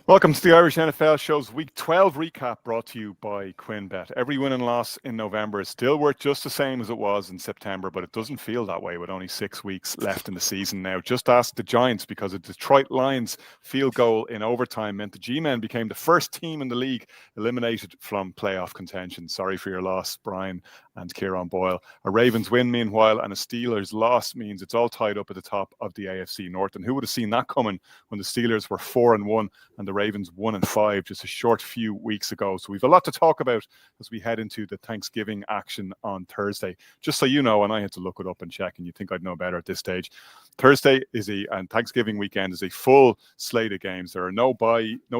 Welcome to the Irish NFL Show's Week 12 recap brought to you by QuinnBet. Every win and loss in November is still worth just the same as it was in September, but it doesn't feel that way with only 6 weeks left in the season now. Just ask the Giants, because a Detroit Lions field goal in overtime meant the G-Men became the first team in the league eliminated from playoff contention. Sorry for your loss, Brian and Kieran Boyle. A Ravens win, meanwhile, and a Steelers loss means it's all tied up at the top of the AFC North. And who would have seen that coming when the Steelers were 4-1 and the Ravens 1-5 just a short few weeks ago? So we've a lot to talk about as we head into the Thanksgiving action on Thursday. Just so you know, and I had to look it up and check, and you'd think I'd know better at this stage. Thursday and Thanksgiving weekend is a full slate of games. There are no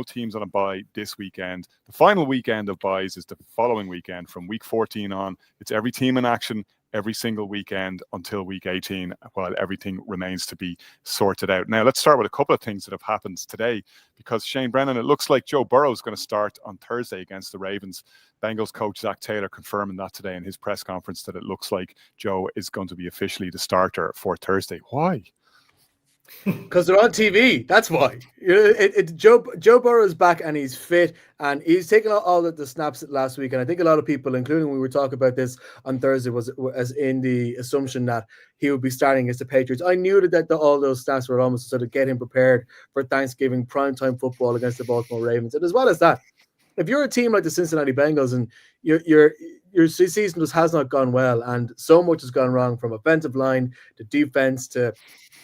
teams on a bye this weekend. The final weekend of byes is the following weekend from week 14 on. It's every team in action every single weekend until week 18, while everything remains to be sorted out. Now, let's start with a couple of things that have happened today, because Shane Brennan, it looks like Joe Burrow is going to start on Thursday against the Ravens. Bengals coach Zach Taylor confirming that today in his press conference, that it looks like Joe is going to be officially the starter for Thursday. Why? Because they're on TV. That's why. Joe Burrow is back and he's fit and he's taken all the snaps last week. And I think a lot of people, including when we were talking about this on Thursday, was as in the assumption that he would be starting against the Patriots. I knew that all those snaps were almost to sort of get him prepared for Thanksgiving primetime football against the Baltimore Ravens. And as well as that, if you're a team like the Cincinnati Bengals and your season just has not gone well and so much has gone wrong, from offensive line to defense to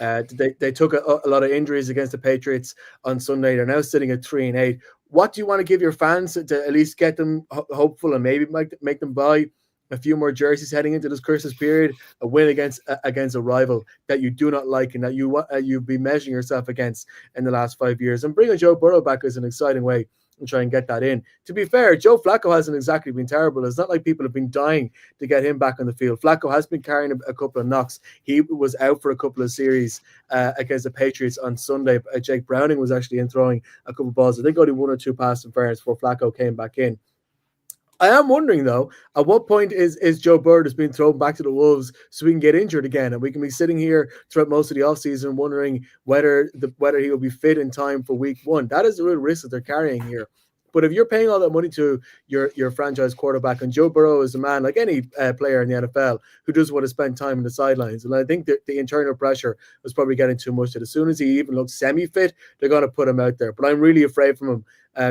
they took a lot of injuries against the Patriots on Sunday. They're now sitting at 3-8. What do you want to give your fans to at least get them hopeful and maybe make them buy a few more jerseys heading into this Christmas period? A win against a rival that you do not like and that you've been measuring yourself against in the last 5 years. And bringing Joe Burrow back is an exciting way and try and get that in. To be fair, Joe Flacco hasn't exactly been terrible. It's not like people have been dying to get him back on the field. Flacco has been carrying a couple of knocks. He was out for a couple of series against the Patriots on Sunday. Jake Browning was actually in throwing a couple of balls. I think only one or two passes in fairness before Flacco came back in. I am wondering, though, at what point is Joe Burrow just being thrown back to the Wolves so we can get injured again, and we can be sitting here throughout most of the offseason wondering whether he will be fit in time for week one. That is the real risk that they're carrying here. But if you're paying all that money to your franchise quarterback, and Joe Burrow is a man like any player in the NFL who doesn't want to spend time in the sidelines, and I think that the internal pressure was probably getting too much. That as soon as he even looks semi-fit, they're going to put him out there. But I'm really afraid from him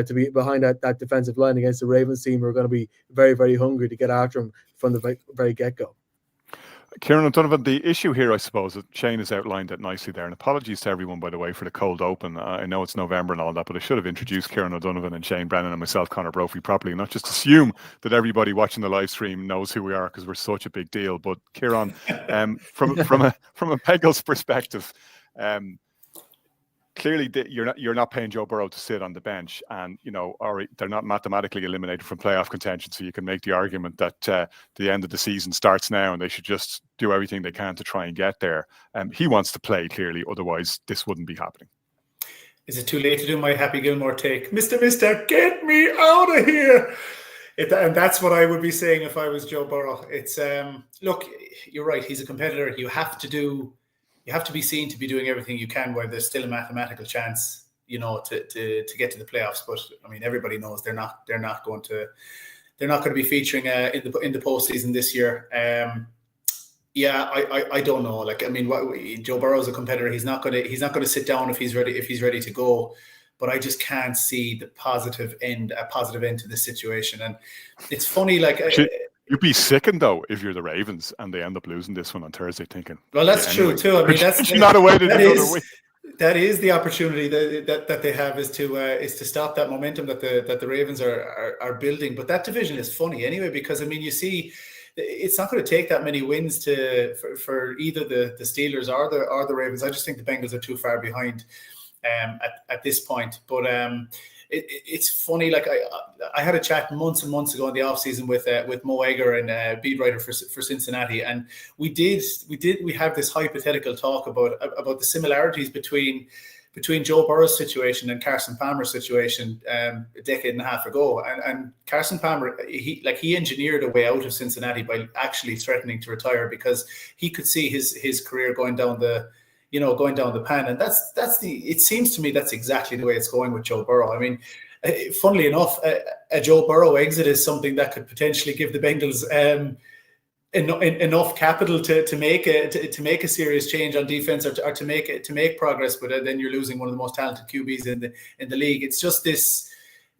to be behind that defensive line against the Ravens team, who are going to be very, very hungry to get after him from the very get-go. Kieran O'Donovan, the issue here, I suppose, that Shane has outlined it nicely there, and apologies to everyone, by the way, for the cold open. I know it's November and all that, but I should have introduced Kieran O'Donovan and Shane Brennan and myself, Conor Brophy, properly, not just assume that everybody watching the live stream knows who we are because we're such a big deal. But Kieran, from a Bengals perspective, clearly you're not paying Joe Burrow to sit on the bench, and they're not mathematically eliminated from playoff contention. So you can make the argument that the end of the season starts now, and they should just do everything they can to try and get there. He wants to play, clearly, otherwise this wouldn't be happening. Is it too late to do my Happy Gilmore take? Mister, get me out of here! And that's what I would be saying if I was Joe Burrow. It's look, you're right. He's a competitor. You have to be seen to be doing everything you can where there's still a mathematical chance, to get to the playoffs. But I mean, everybody knows they're not going to be featuring in the postseason this year. I don't know. Like, I mean, Joe Burrow's a competitor. He's not going to sit down if he's ready to go. But I just can't see a positive end to this situation. And it's funny, like. You'd be sickened, though, if you're the Ravens and they end up losing this one on Thursday, thinking. Well, that's true, too. I mean, that's not a way to do another week. That is the opportunity that they have is to stop that momentum that the Ravens are building. But that division is funny anyway, because, I mean, you see, it's not going to take that many wins for either the Steelers or the Ravens. I just think the Bengals are too far behind at this point. But it's funny. Like I had a chat months and months ago in the offseason with Mo Egger and beat writer for Cincinnati, and we have this hypothetical talk about the similarities between Joe Burrow's situation and Carson Palmer's situation a decade and a half ago. And Carson Palmer, he engineered a way out of Cincinnati by actually threatening to retire because he could see his career going down the going down the pan. And it seems to me that's exactly the way it's going with Joe Burrow. I mean, funnily enough, a Joe Burrow exit is something that could potentially give the Bengals enough capital to make a serious change on defense, or to make progress. But then you're losing one of the most talented QBs in the league. It's just this.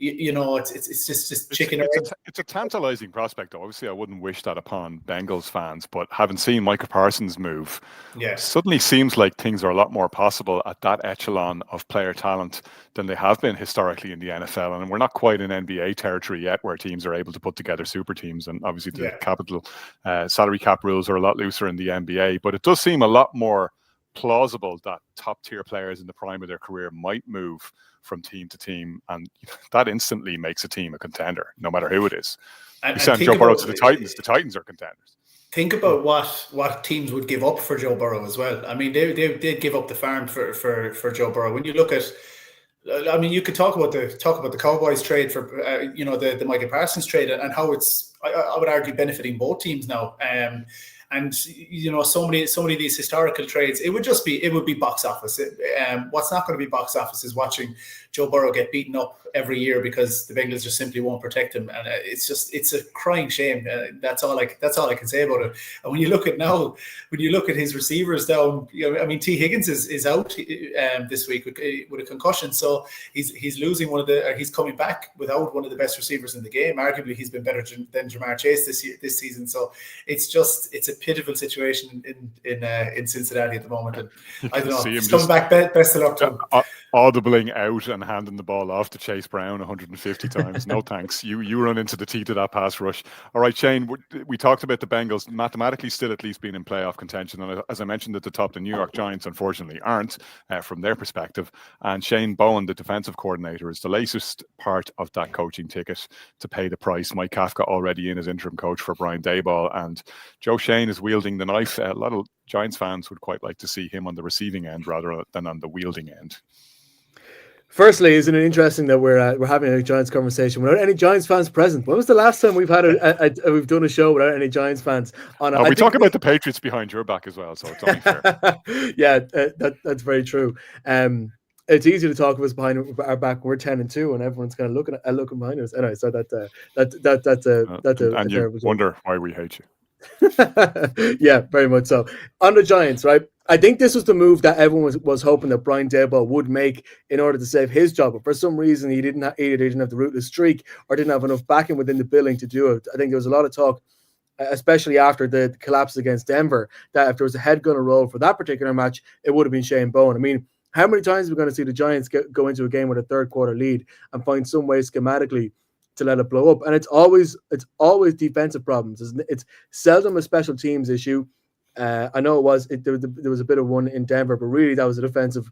It's just chicken. It's a tantalizing prospect. Obviously, I wouldn't wish that upon Bengals fans, but having seen Micah Parsons move, suddenly seems like things are a lot more possible at that echelon of player talent than they have been historically in the NFL. And we're not quite in NBA territory yet, where teams are able to put together super teams. And obviously, the capital salary cap rules are a lot looser in the NBA. But it does seem a lot more plausible that top tier players in the prime of their career might move from team to team, and that instantly makes a team a contender, no matter who it is. You send Joe Burrow to the Titans are contenders. Think about what teams would give up for Joe Burrow as well. I mean, they'd give up the farm for Joe Burrow. When you look at, I mean, you could talk about the Cowboys trade for the Micah Parsons trade, and how it's, I would argue, benefiting both teams now. And so many of these historical trades, it would be box office. What's not going to be box office is watching Joe Burrow get beaten up every year because the Bengals just simply won't protect him, and it's a crying shame. That's all I can say about it. And when you look at his receivers down, I mean, T. Higgins is out this week with a concussion, so he's losing he's coming back without one of the best receivers in the game. Arguably, he's been better than Jamar Chase this season. So it's a pitiful situation in Cincinnati at the moment. And I don't know. He's coming back. Best of luck to him. Audibling out and handing the ball off to Chase Brown 150 times. No thanks. You run into the teeth of that pass rush. All right, Shane, we talked about the Bengals mathematically still at least being in playoff contention. And as I mentioned at the top, the New York Giants unfortunately aren't from their perspective. And Shane Bowen, the defensive coordinator, is the latest part of that coaching ticket to pay the price. Mike Kafka already in as interim coach for Brian Daboll. And Joe Shane is wielding the knife. A lot of Giants fans would quite like to see him on the receiving end rather than on the wielding end. Firstly, isn't it interesting that we're having a Giants conversation without any Giants fans present? When was the last time we've had we've done a show without any Giants fans on it? We talk about the Patriots behind your back as well, so it's only fair. Yeah, that's very true. It's easy to talk of us behind our back. We're 10-2, and everyone's kind of looking behind us. Anyway, so and you wonder why we hate you. Yeah, very much so. On the Giants, right? I think this was the move that everyone was hoping that Brian Daboll would make in order to save his job. But for some reason, he didn't have the rootless streak or didn't have enough backing within the building to do it. I think there was a lot of talk, especially after the collapse against Denver, that if there was a head gunner role for that particular match, it would have been Shane Bowen. I mean, how many times are we going to see the Giants go into a game with a third quarter lead and find some way schematically to let it blow up? And it's always defensive problems. It's seldom a special teams issue. I know there was a bit of one in Denver, but really that was a defensive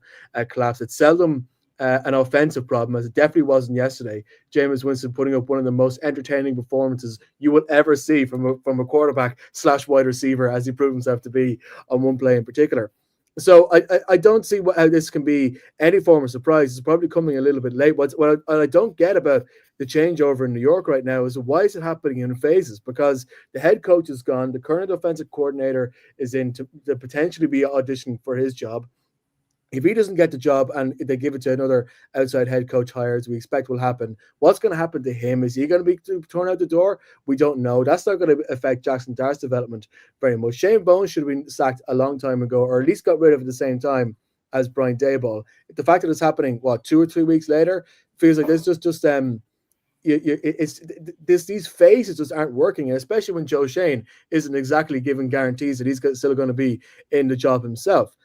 collapse. It's seldom an offensive problem, as it definitely wasn't yesterday. Jameis Winston putting up one of the most entertaining performances you will ever see from a quarterback / wide receiver, as he proved himself to be on one play in particular. So I don't see how this can be any form of surprise. It's probably coming a little bit late. What I don't get about the changeover in New York right now is why is it happening in phases? Because the head coach is gone. The current offensive coordinator is in to potentially be auditioning for his job. If he doesn't get the job and they give it to another outside head coach hire, as we expect will happen, what's going to happen to him? Is he going to be thrown out the door? We don't know. That's not going to affect Jackson Dart's development very much. Shane Bowen should have been sacked a long time ago, or at least got rid of at the same time as Brian Daboll. The fact that it's happening, 2 or 3 weeks later, feels like this these phases just aren't working, and especially when Joe Shane isn't exactly giving guarantees that he's still going to be in the job himself.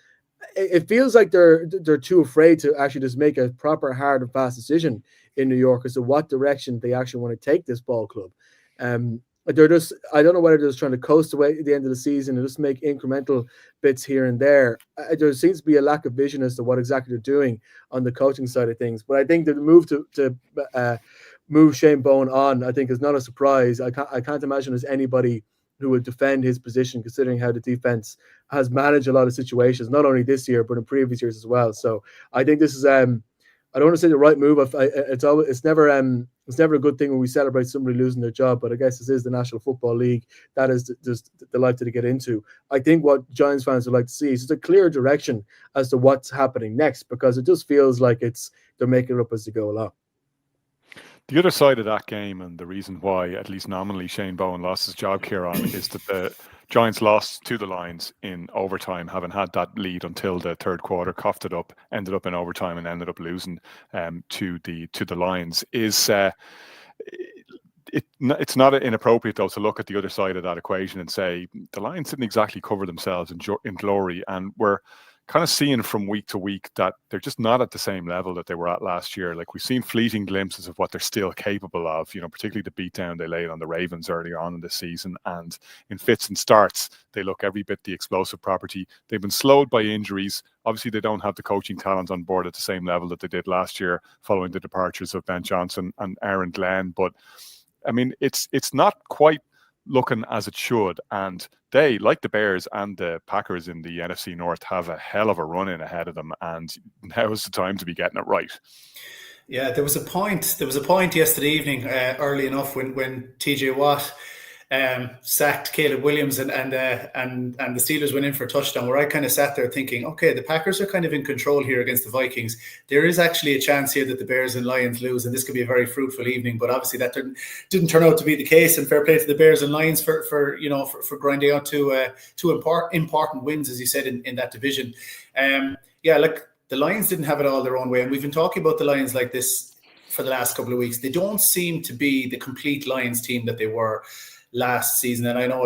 It feels like they're too afraid to actually just make a proper hard and fast decision in New York as to what direction they actually want to take this ball club. They're just, I don't know whether they're just trying to coast away at the end of the season and just make incremental bits here and there. There seems to be a lack of vision as to what exactly they're doing on the coaching side of things. But I think the move to move Shane Bowen on, I think, is not a surprise. I can't imagine there's anybody who would defend his position, considering how the defense has managed a lot of situations, not only this year, but in previous years as well. So I think this is I don't want to say the right move. It's never a good thing when we celebrate somebody losing their job, but I guess this is the National Football League. That is just the life that they get into. I think what Giants fans would like to see is just a clear direction as to what's happening next, because it just feels like they're making it up as they go along. The other side of that game, and the reason why, at least nominally, Shane Bowen lost his job, Kieran, is that the Giants lost to the Lions in overtime, having had that lead until the third quarter, coughed it up, ended up in overtime, and ended up losing to the Lions. It's not inappropriate, though, to look at the other side of that equation and say the Lions didn't exactly cover themselves in glory, and we're kind of seeing from week to week that they're just not at the same level that they were at last year. Like, we've seen fleeting glimpses of what they're still capable of, particularly the beatdown they laid on the Ravens earlier on in the season. And in fits and starts, they look every bit the explosive property. They've been slowed by injuries. Obviously, they don't have the coaching talent on board at the same level that they did last year following the departures of Ben Johnson and Aaron Glenn. But, I mean, it's not quite looking as it should, and they, like the Bears and the Packers in the NFC North, have a hell of a run in ahead of them, and now is the time to be getting it right. Yeah, there was a point yesterday evening, early enough, when TJ Watt sacked Caleb Williams and the Steelers went in for a touchdown, where I kind of sat there thinking, okay, the Packers are kind of in control here against the Vikings. There is actually a chance here that the Bears and Lions lose, and this could be a very fruitful evening. But obviously that didn't turn out to be the case. And fair play to the Bears and Lions for grinding out two important wins, as you said, in that division. Like, the Lions didn't have it all their own way, and we've been talking about the Lions like this for the last couple of weeks. They don't seem to be the complete Lions team that they were last season, and I know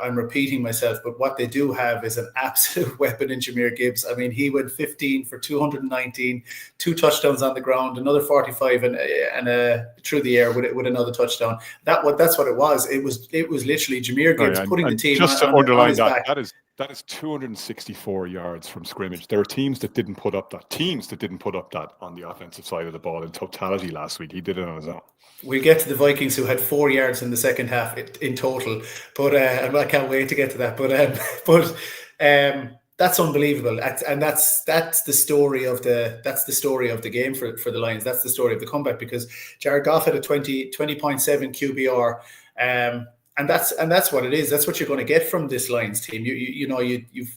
I'm repeating myself, but what they do have is an absolute weapon in Jahmyr Gibbs. I mean, he went 15 for 219, 2 touchdowns on the ground, another 45 and through the air with another touchdown. That's what it was. It was literally Jahmyr Gibbs putting the team just on, to underline on his back. That is 264 yards from scrimmage. There are teams that didn't put up that on the offensive side of the ball in totality last week. He did it on his own. We'll get to the Vikings, who had 4 yards in the second half in total, but I can't wait to get to that. But that's unbelievable, and that's the story of the game for the Lions. That's the story of the comeback, because Jared Goff had a 20.7 QBR, and that's what it is. That's what you're going to get from this Lions team.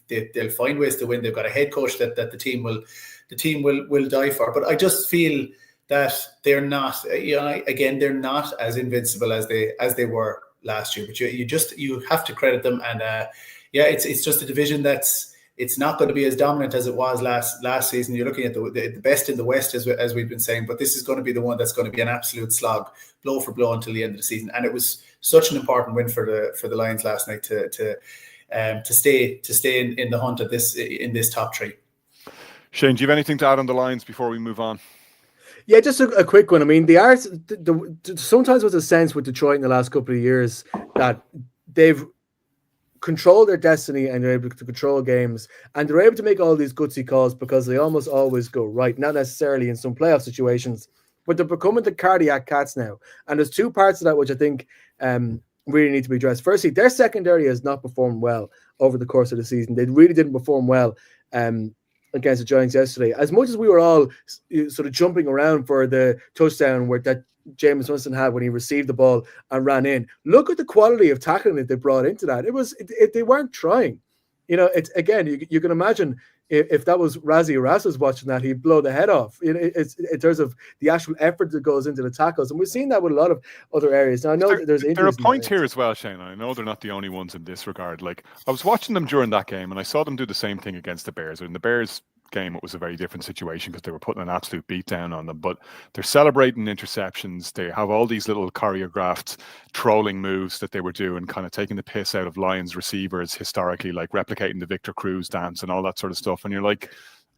They'll find ways to win. They've got a head coach that the team will die for. But I just feel that they're not, they're not as invincible as they were last year. But you have to credit them, and it's just a division it's not going to be as dominant as it was last season. You're looking at the best in the West, as we've been saying, but this is going to be the one that's going to be an absolute slog, blow for blow, until the end of the season. And it was such an important win for the Lions last night to stay in the hunt in this top 3. Shane, do you have anything to add on the Lions before we move on? Yeah, just a quick one. I mean, they are sometimes with a sense with Detroit in the last couple of years that they've control their destiny and they're able to control games, and they're able to make all these gutsy calls because they almost always go right. Not necessarily in some playoff situations, but they're becoming the cardiac cats now. And there's 2 parts of that which I think really need to be addressed. Firstly, their secondary has not performed well over the course of the season. They really didn't perform well against the Giants yesterday. As much as we were all sort of jumping around for the touchdown that Jameis Winston had when he received the ball and ran in, look at the quality of tackling that they brought into that. They weren't trying. It's, again, you can imagine if that was Razzie Erasmus watching that, he'd blow the head off. It's in terms of the actual effort that goes into the tackles, and we've seen that with a lot of other areas. Now I know there's injuries. There are points here as well, Shane. I know they're not the only ones in this regard. Like, I was watching them during that game, and I saw them do the same thing against the Bears. In the Bears game, it was a very different situation because they were putting an absolute beat down on them, but they're celebrating interceptions. They have all these little choreographed trolling moves that they were doing, kind of taking the piss out of Lions receivers historically, like replicating the Victor Cruz dance and all that sort of stuff. And you're like,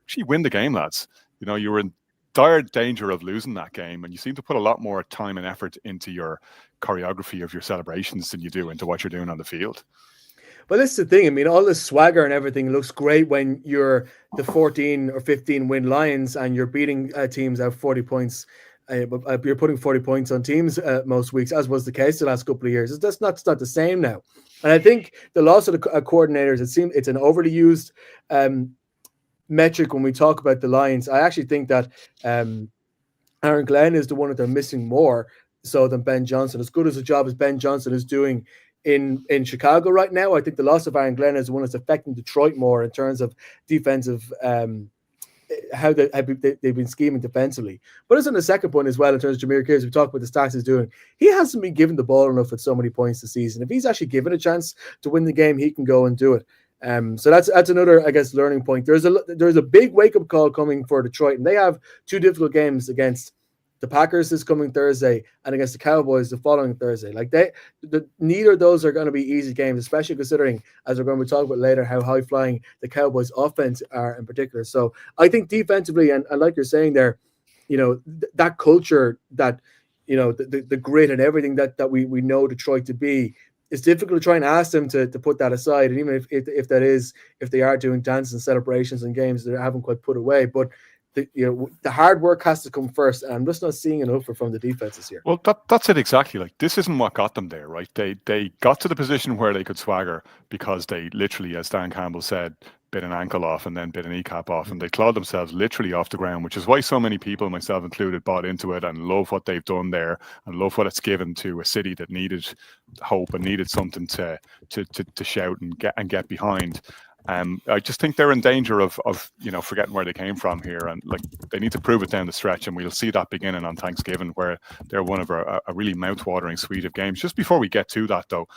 actually win the game, lads. You were in dire danger of losing that game, and you seem to put a lot more time and effort into your choreography of your celebrations than you do into what you're doing on the field. But this is the thing. I mean, all this swagger and everything looks great when you're the 14 or 15 win Lions and you're beating teams out 40 points. You're putting 40 points on teams most weeks, as was the case the last couple of years. It's not the same now. And I think the loss of the coordinators, it seems it's an overly used metric when we talk about the Lions. I actually think that Aaron Glenn is the one that they're missing more so than Ben Johnson. As good as a job as Ben Johnson is doing in Chicago right now, I think the loss of Aaron Glenn is the one that's affecting Detroit more in terms of defensive how they've been scheming defensively. But as on the second point as well, in terms of Jameer Gibbs, we talked about the stats he's doing. He hasn't been given the ball enough at so many points this season. If he's actually given a chance to win the game, he can go and do it. So that's another, I guess, learning point. There's a big wake-up call coming for Detroit, and they have two difficult games against the Packers this coming Thursday and against the Cowboys the following Thursday. Like neither of those are going to be easy games, especially considering, as we're going to talk about later, how high-flying the Cowboys offense are in particular. So I think defensively, and like you're saying there, that culture, that, the grit and everything that we know Detroit to be, it's difficult to try and ask them to put that aside. And even if they are doing dances and celebrations and games that they haven't quite put away, but the hard work has to come first, and I'm just not seeing enough from the defenses here. Well, that's it exactly. Like, this isn't what got them there, right? They got to the position where they could swagger because they literally, as Dan Campbell said, bit an ankle off and then bit an kneecap off, and they clawed themselves literally off the ground, which is why so many people, myself included, bought into it and love what they've done there and love what it's given to a city that needed hope and needed something to shout and get behind. I just think they're in danger of forgetting where they came from here, and like they need to prove it down the stretch, and we'll see that beginning on Thanksgiving, where they're one of a really mouth-watering suite of games. Just before we get to that, though,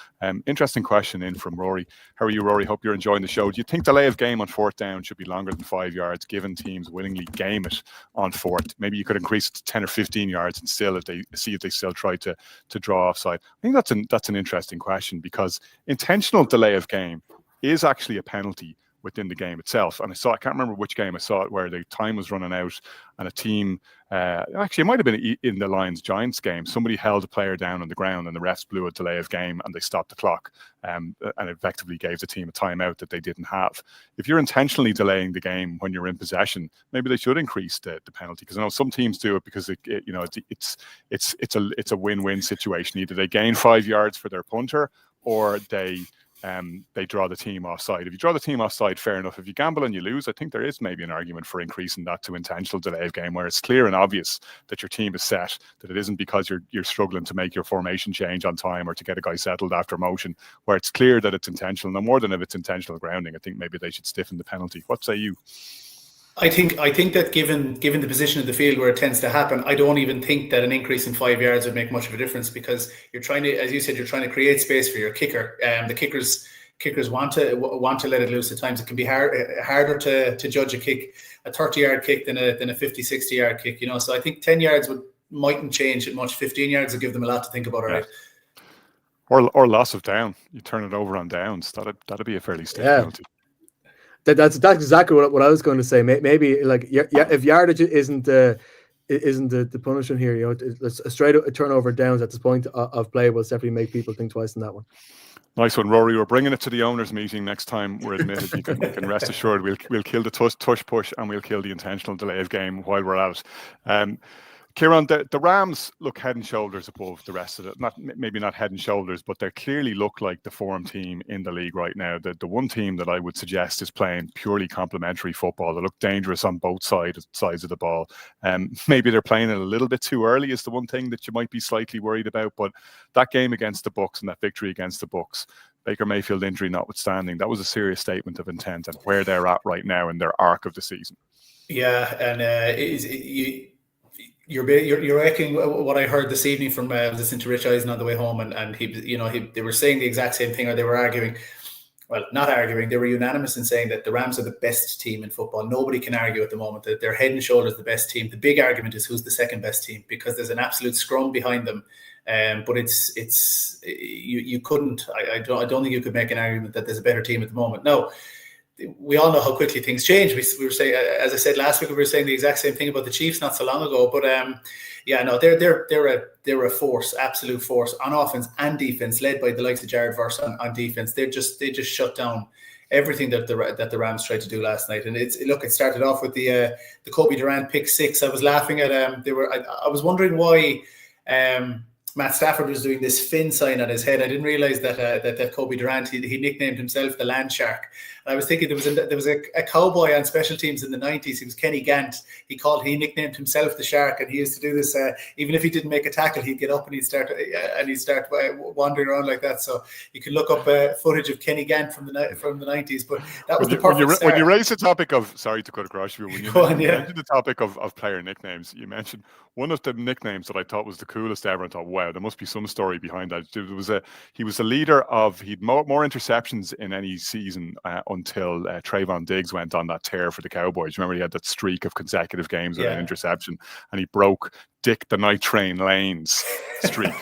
interesting question in from Rory. How are you, Rory? Hope you're enjoying the show. Do you think delay of game on fourth down should be longer than 5 yards, given teams willingly game it on fourth? Maybe you could increase it to 10 or 15 yards and still if they still try to draw offside. I think that's an interesting question, because intentional delay of game is actually a penalty within the game itself. And I can't remember which game I saw it, where the time was running out and a team, actually it might have been in the Lions-Giants game, somebody held a player down on the ground and the refs blew a delay of game and they stopped the clock, and effectively gave the team a timeout that they didn't have. If you're intentionally delaying the game when you're in possession, maybe they should increase the penalty, because I know some teams do it because it's a win-win situation. Either they gain 5 yards for their punter, or they draw the team offside. If you draw the team offside, fair enough. If you gamble and you lose, I think there is maybe an argument for increasing that to intentional delay of game, where it's clear and obvious that your team is set, that it isn't because you're struggling to make your formation change on time or to get a guy settled after motion, where it's clear that it's intentional. No more than if it's intentional grounding, I think maybe they should stiffen the penalty. What say you? I think that given the position of the field where it tends to happen, I don't even think that an increase in 5 yards would make much of a difference, because you're trying to, as you said, you're trying to create space for your kicker. The kickers want to let it loose at times. It can be harder to judge a kick, a 30-yard kick than a 50, 60-yard kick. So I think 10 yards mightn't change it much. 15 yards will give them a lot to think about, right? Or loss of down. You turn it over on downs. That'd be a fairly stiff penalty. That's exactly what I was going to say. Maybe like if yardage isn't the punishment here, it's a straight turnover downs at this point of play will definitely make people think twice on that one. Nice one, Rory. We're bringing it to the owners' meeting next time we're admitted. You can rest assured we'll kill the tush push, and we'll kill the intentional delay of game while we're at it. Kieran, the Rams look head and shoulders above the rest of it. Maybe not head and shoulders, but they clearly look like the form team in the league right now. The one team that I would suggest is playing purely complementary football. They look dangerous on both sides of the ball. Maybe they're playing it a little bit too early is the one thing that you might be slightly worried about. But that game against the Bucs and that victory against the Bucs, Baker Mayfield injury notwithstanding, that was a serious statement of intent and where they're at right now in their arc of the season. Yeah, and you're echoing what I heard this evening from listening to Rich Eisen on the way home, and they were saying the exact same thing, or they were arguing. Well, not arguing. They were unanimous in saying that the Rams are the best team in football. Nobody can argue at the moment that they're head and shoulders the best team. The big argument is who's the second best team, because there's an absolute scrum behind them. But you couldn't. I don't think you could make an argument that there's a better team at the moment. No. We all know how quickly things change. We were saying, as I said last week, we were saying the exact same thing about the Chiefs not so long ago. But they're a force, absolute force on offense and defense, led by the likes of Jared Verse on defense. They just shut down everything that the Rams tried to do last night. And it started off with the Kobe Durant pick six. I was laughing at I was wondering why. Matt Stafford was doing this fin sign on his head. I didn't realize that Kobe Durant, he nicknamed himself the Land Shark. And I was thinking there was a cowboy on special teams in the 90s. He was Kenny Gant. He nicknamed himself the Shark, and he used to do this. Even if he didn't make a tackle, he'd get up and he'd start wandering around like that. So you can look up footage of Kenny Gant from the 90s. But that was the perfect start. When you raise the topic of, sorry to cut across you, when you mentioned the topic of player nicknames, you mentioned one of the nicknames that I thought was the coolest ever. I thought, wow, there must be some story behind that. He was a leader of, he'd more interceptions in any season until Trayvon Diggs went on that tear for the Cowboys. Remember, he had that streak of consecutive games with an interception, and he broke Dick the Night Train Lane's streak.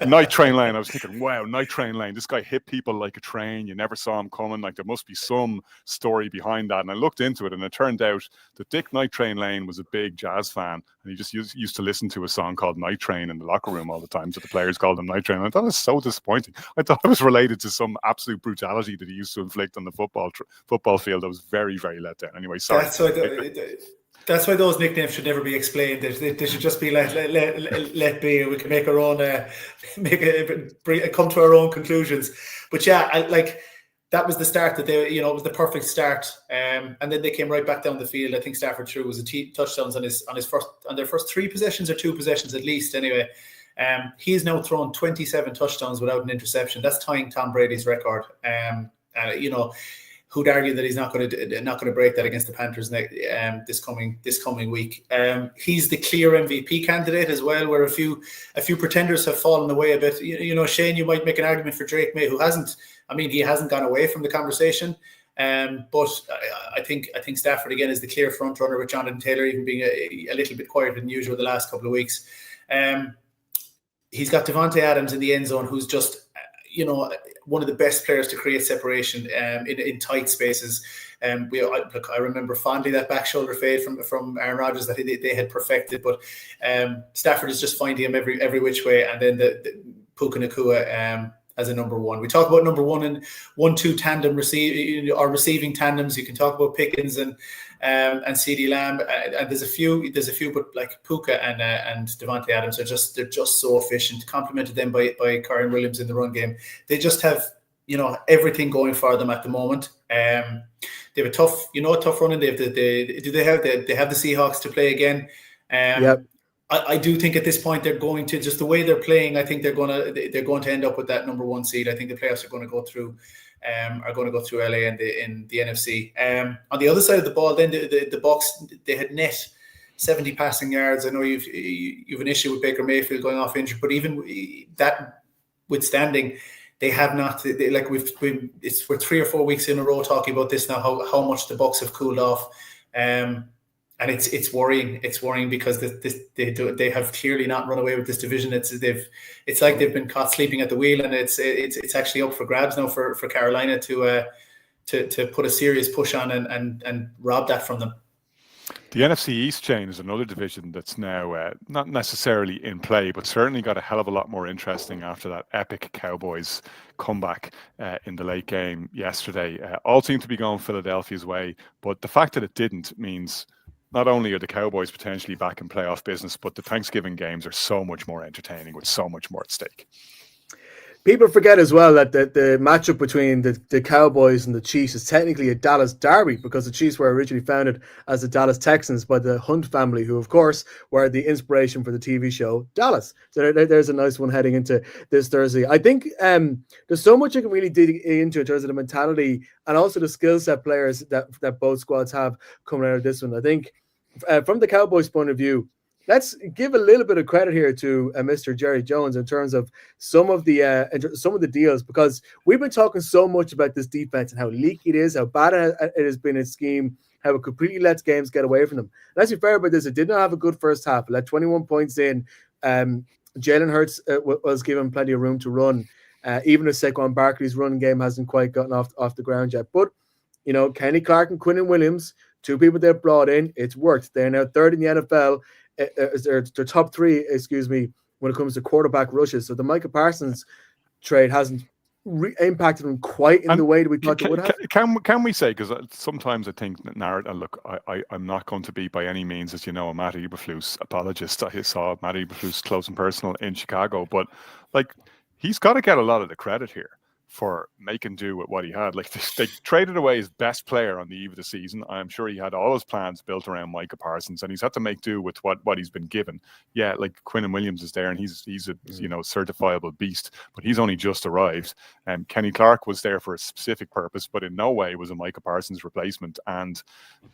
Night Train Lane. I was thinking, wow, Night Train Lane. This guy hit people like a train. You never saw him coming. Like, there must be some story behind that. And I looked into it, and it turned out that Dick Night Train Lane was a big jazz fan, and he just used to listen to a song called Night Train in the locker room all the time. So the players called him Night Train. And I thought it was so disappointing. I thought it was related to some absolute brutality that he used to inflict on the football field. I was very, very let down. Anyway, sorry. That's why those nicknames should never be explained. They should just be let be. We can make our own, come to our own conclusions. But yeah, that was the start that it was the perfect start. And then they came right back down the field. I think Stafford threw was touchdowns on their first 3 possessions or 2 possessions at least. Anyway, he's now thrown 27 touchdowns without an interception. That's tying Tom Brady's record. Who'd argue that he's not going to break that against the Panthers this coming week? He's the clear MVP candidate as well, where a few pretenders have fallen away a bit. Shane, you might make an argument for Drake May, who hasn't. I mean, he hasn't gone away from the conversation. But I think Stafford again is the clear front runner, with Jonathan Taylor even being a little bit quieter than usual the last couple of weeks. He's got Devontae Adams in the end zone, who's just one of the best players to create separation in tight spaces. I remember fondly that back shoulder fade from Aaron Rodgers that they had perfected, but Stafford is just finding him every which way, and then the Puka Nacua as a number one. We talk about number one and 1-2 tandem receiving tandems. You can talk about Pickens and CeeDee Lamb, and there's a few, but like Puka and Devontae Adams they're just so efficient. Complemented them by Kyren Williams in the run game. They just have everything going for them at the moment. They have a tough running. They have they have the Seahawks to play again. Yep. I do think at this point they're going to, just the way they're playing, I think they're going to end up with that number 1 seed. I think the playoffs are going to go through LA and in the NFC. On the other side of the ball, then the Bucks, they had net 70 passing yards. I know you've an issue with Baker Mayfield going off injured, but even that withstanding, they have not. We're 3 or 4 weeks in a row talking about this now. How much the Bucks have cooled off. And it's worrying. It's worrying because they have clearly not run away with this division. It's like they've been caught sleeping at the wheel, and it's actually up for grabs now for Carolina to put a serious push on and rob that from them. The NFC East chain is another division that's now not necessarily in play, but certainly got a hell of a lot more interesting after that epic Cowboys comeback in the late game yesterday. All seemed to be going Philadelphia's way, but the fact that it didn't means not only are the Cowboys potentially back in playoff business, but the Thanksgiving games are so much more entertaining with so much more at stake. People forget as well that the matchup between the Cowboys and the Chiefs is technically a Dallas derby, because the Chiefs were originally founded as the Dallas Texans by the Hunt family, who, of course, were the inspiration for the TV show Dallas. So there's a nice one heading into this Thursday. I think there's so much you can really dig into in terms of the mentality and also the skill set players that both squads have coming out of this one. I think from the Cowboys' point of view, let's give a little bit of credit here to Mr. Jerry Jones in terms of some of the deals, because we've been talking so much about this defense and how leaky it is, how bad it has been in scheme, how it completely lets games get away from them. Let's be fair about this. It did not have a good first half. It let 21 points in. Jalen Hurts was given plenty of room to run. Even if Saquon Barkley's run game hasn't quite gotten off the ground yet. But, Kenny Clark and Quinnen Williams, 2 people they've brought in, it's worked. They're now 3rd in the NFL. They're top 3, when it comes to quarterback rushes. So the Micah Parsons trade hasn't impacted them quite in the way that we thought they would have. Can we say, because sometimes I think that narrative, look, I'm not going to be by any means, as you know, a Matt Eberflus apologist. I saw Matt Eberflus close and personal in Chicago, but like he's got to get a lot of the credit here for making do with what he had. Like they traded away his best player on the eve of the season. I'm sure he had all his plans built around Micah Parsons, and he's had to make do with what he's been given. Yeah, like Quinnen Williams is there, and he's a certifiable beast, but he's only just arrived. And Kenny Clark was there for a specific purpose, but in no way was a Micah Parsons replacement. And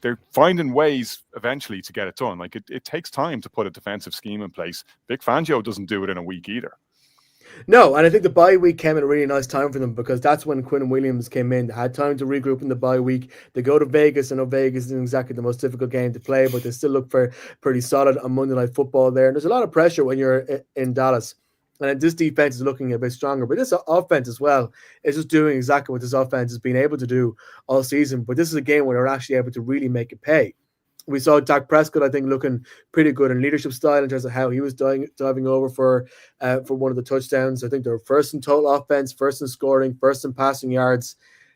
they're finding ways eventually to get it done. Like it takes time to put a defensive scheme in place. Vic Fangio doesn't do it in a week either. No, and I think the bye week came at a really nice time for them, because that's when Quinnen Williams came in. They had time to regroup in the bye week. They go to Vegas. I know Vegas isn't exactly the most difficult game to play, but they still look for pretty solid on Monday Night Football there. And there's a lot of pressure when you're in Dallas. And this defense is looking a bit stronger, but this offense as well is just doing exactly what this offense has been able to do all season. But this is a game where they're actually able to really make it pay. We saw Dak Prescott, I think, looking pretty good in leadership style in terms of how he was diving over for one of the touchdowns. I think they're first in total offense, first in scoring, first in passing yards.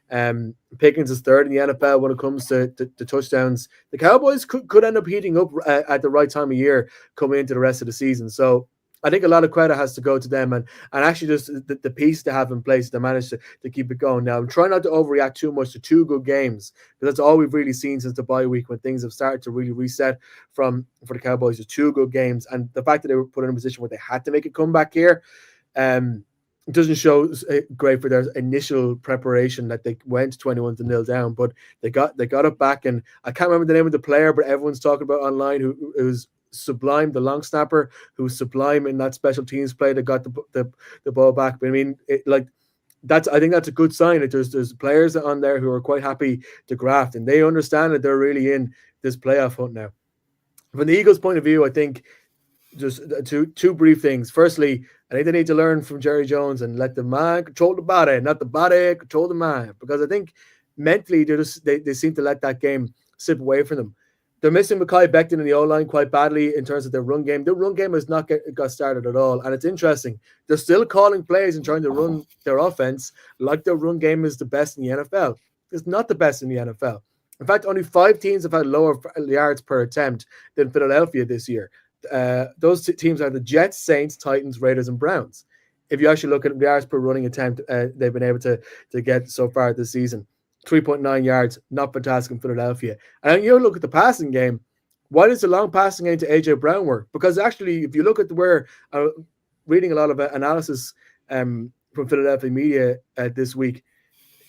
Pickens is third in the NFL when it comes to touchdowns. The Cowboys could end up heating up at the right time of year coming into the rest of the season. So I think a lot of credit has to go to them, and actually just the piece to have in place to manage to keep it going. Now, I'm trying not to overreact too much to two good games, because that's all we've really seen since the bye week, when things have started to really reset for the Cowboys. Is two good games, and the fact that they were put in a position where they had to make a comeback here doesn't show great for their initial preparation, that they went 21-0 down, but they got it back. And I can't remember the name of the player, but everyone's talking about online who was sublime, the long snapper who was sublime in that special teams play that got the ball back. But I mean, I think that's a good sign that there's players on there who are quite happy to graft, and they understand that they're really in this playoff hunt now. From the Eagles' point of view, I think just two brief things. Firstly, I think they need to learn from Jerry Jones and let the mind control the body, not the body control the mind, because I think mentally they seem to let that game slip away from them. They're missing Mekhi Becton in the O-line quite badly in terms of their run game. The run game has not got started at all. And it's interesting. They're still calling plays and trying to run their offense like their run game is the best in the NFL. It's not the best in the NFL. In fact, only 5 teams have had lower yards per attempt than Philadelphia this year. Those teams are the Jets, Saints, Titans, Raiders, and Browns. If you actually look at the yards per running attempt, they've been able to get so far this season. 3.9 yards, not fantastic in Philadelphia. And you look at the passing game. Why does the long passing game to AJ Brown work? Because actually, if you look at where reading a lot of analysis from Philadelphia media this week,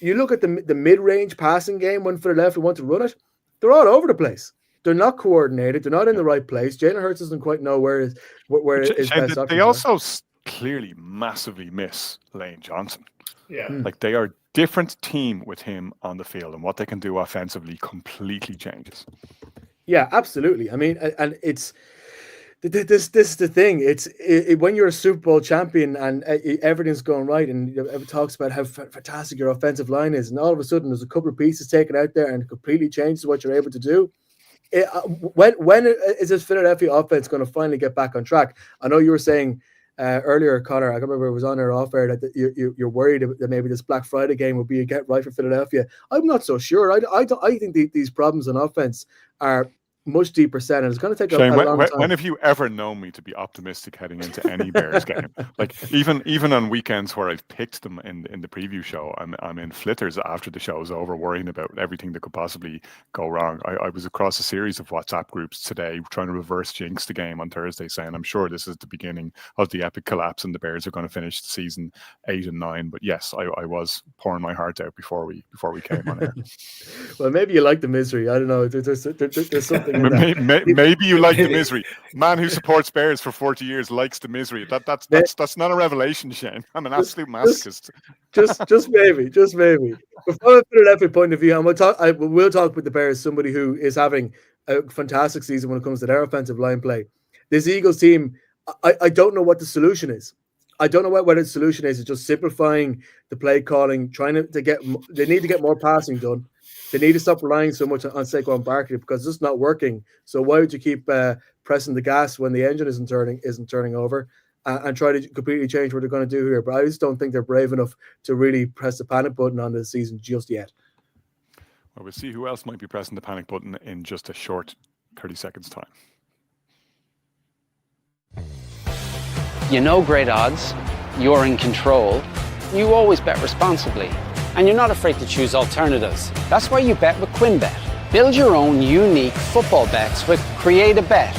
you look at the mid-range passing game when Philadelphia want to run it, they're all over the place. They're not coordinated. They're not in the right place. Jalen Hurts doesn't quite know where his best options They also clearly massively miss Lane Johnson. Yeah, like they are different team with him on the field, and what they can do offensively completely changes. Yeah, absolutely. I mean, and it's this is the thing. It's when you're a Super Bowl champion and everything's going right, and it talks about how fantastic your offensive line is, and all of a sudden there's a couple of pieces taken out there and it completely changes what you're able to do. When is this Philadelphia offense going to finally get back on track? I know you were saying earlier, Connor, I can't remember if it was on or off air, that you're worried that maybe this Black Friday game will be a get right for Philadelphia. I'm not so sure. I think these problems on offense are much deeper set, and it's going to take Shane, a long time. When have you ever known me to be optimistic heading into any Bears game? Like even on weekends where I've picked them in the preview show, I'm in flitters after the show is over, worrying about everything that could possibly go wrong. I was across a series of WhatsApp groups today trying to reverse jinx the game on Thursday, saying I'm sure this is the beginning of the epic collapse and the Bears are going to finish the season 8-9. But yes, I was pouring my heart out before we came on air. Well, maybe you like the misery. I don't know. There's something. Maybe you like the misery. Man who supports Bears for 40 years likes the misery. That's not a revelation, Shane. I'm an absolute masochist. Just maybe. From a Philadelphia point of view, we'll talk with the Bears, somebody who is having a fantastic season when it comes to their offensive line play. This Eagles team, I don't know what the solution is. I don't know what the solution is. It's just simplifying the play calling, trying to get. They need to get more passing done. They need to stop relying so much on Saquon Barkley because it's just not working. So why would you keep pressing the gas when the engine isn't turning over? and try to completely change what they're going to do here. But I just don't think they're brave enough to really press the panic button on this season just yet. Well, we'll see who else might be pressing the panic button in just a short 30 seconds time. You know great odds, you're in control, you always bet responsibly, and you're not afraid to choose alternatives. That's why you bet with QuinnBet. Build your own unique football bets with Create a Bet.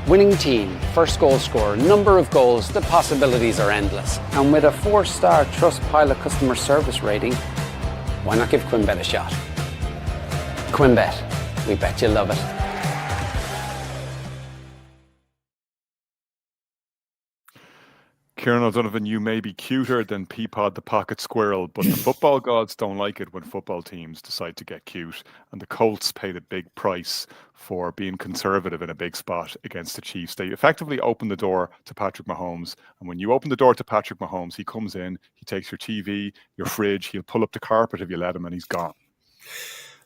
Winning team, first goal scorer, number of goals, the possibilities are endless. And with a 4-star Trustpilot customer service rating, why not give QuinnBet a shot? QuinnBet, we bet you love it. Kieran O'Donovan, you may be cuter than Peapod the pocket squirrel, but the football gods don't like it when football teams decide to get cute. And the Colts paid a big price for being conservative in a big spot against the Chiefs. They effectively opened the door to Patrick Mahomes. And when you open the door to Patrick Mahomes, he comes in, he takes your TV, your fridge, he'll pull up the carpet if you let him, and he's gone.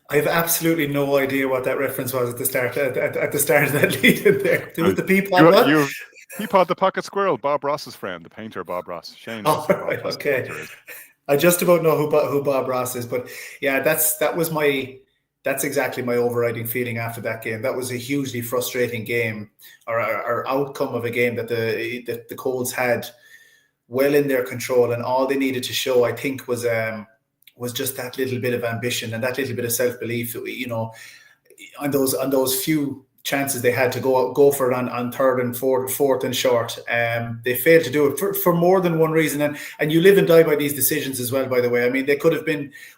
I have absolutely no idea what that reference was at the start. At the start of that lead in there, with the Peapod. Peapod the pocket squirrel, Bob Ross's friend, the painter Bob Ross. Shane. Oh, right, okay. I just about know who Bob Ross is, but yeah, that's exactly my overriding feeling after that game. That was a hugely frustrating game, or outcome of a game that the Colts had well in their control, and all they needed to show, I think, was just that little bit of ambition and that little bit of self-belief. You know, on those few chances they had to go for it on third and fourth and short. They failed to do it for more than one reason. And you live and die by these decisions as well, by the way. I mean,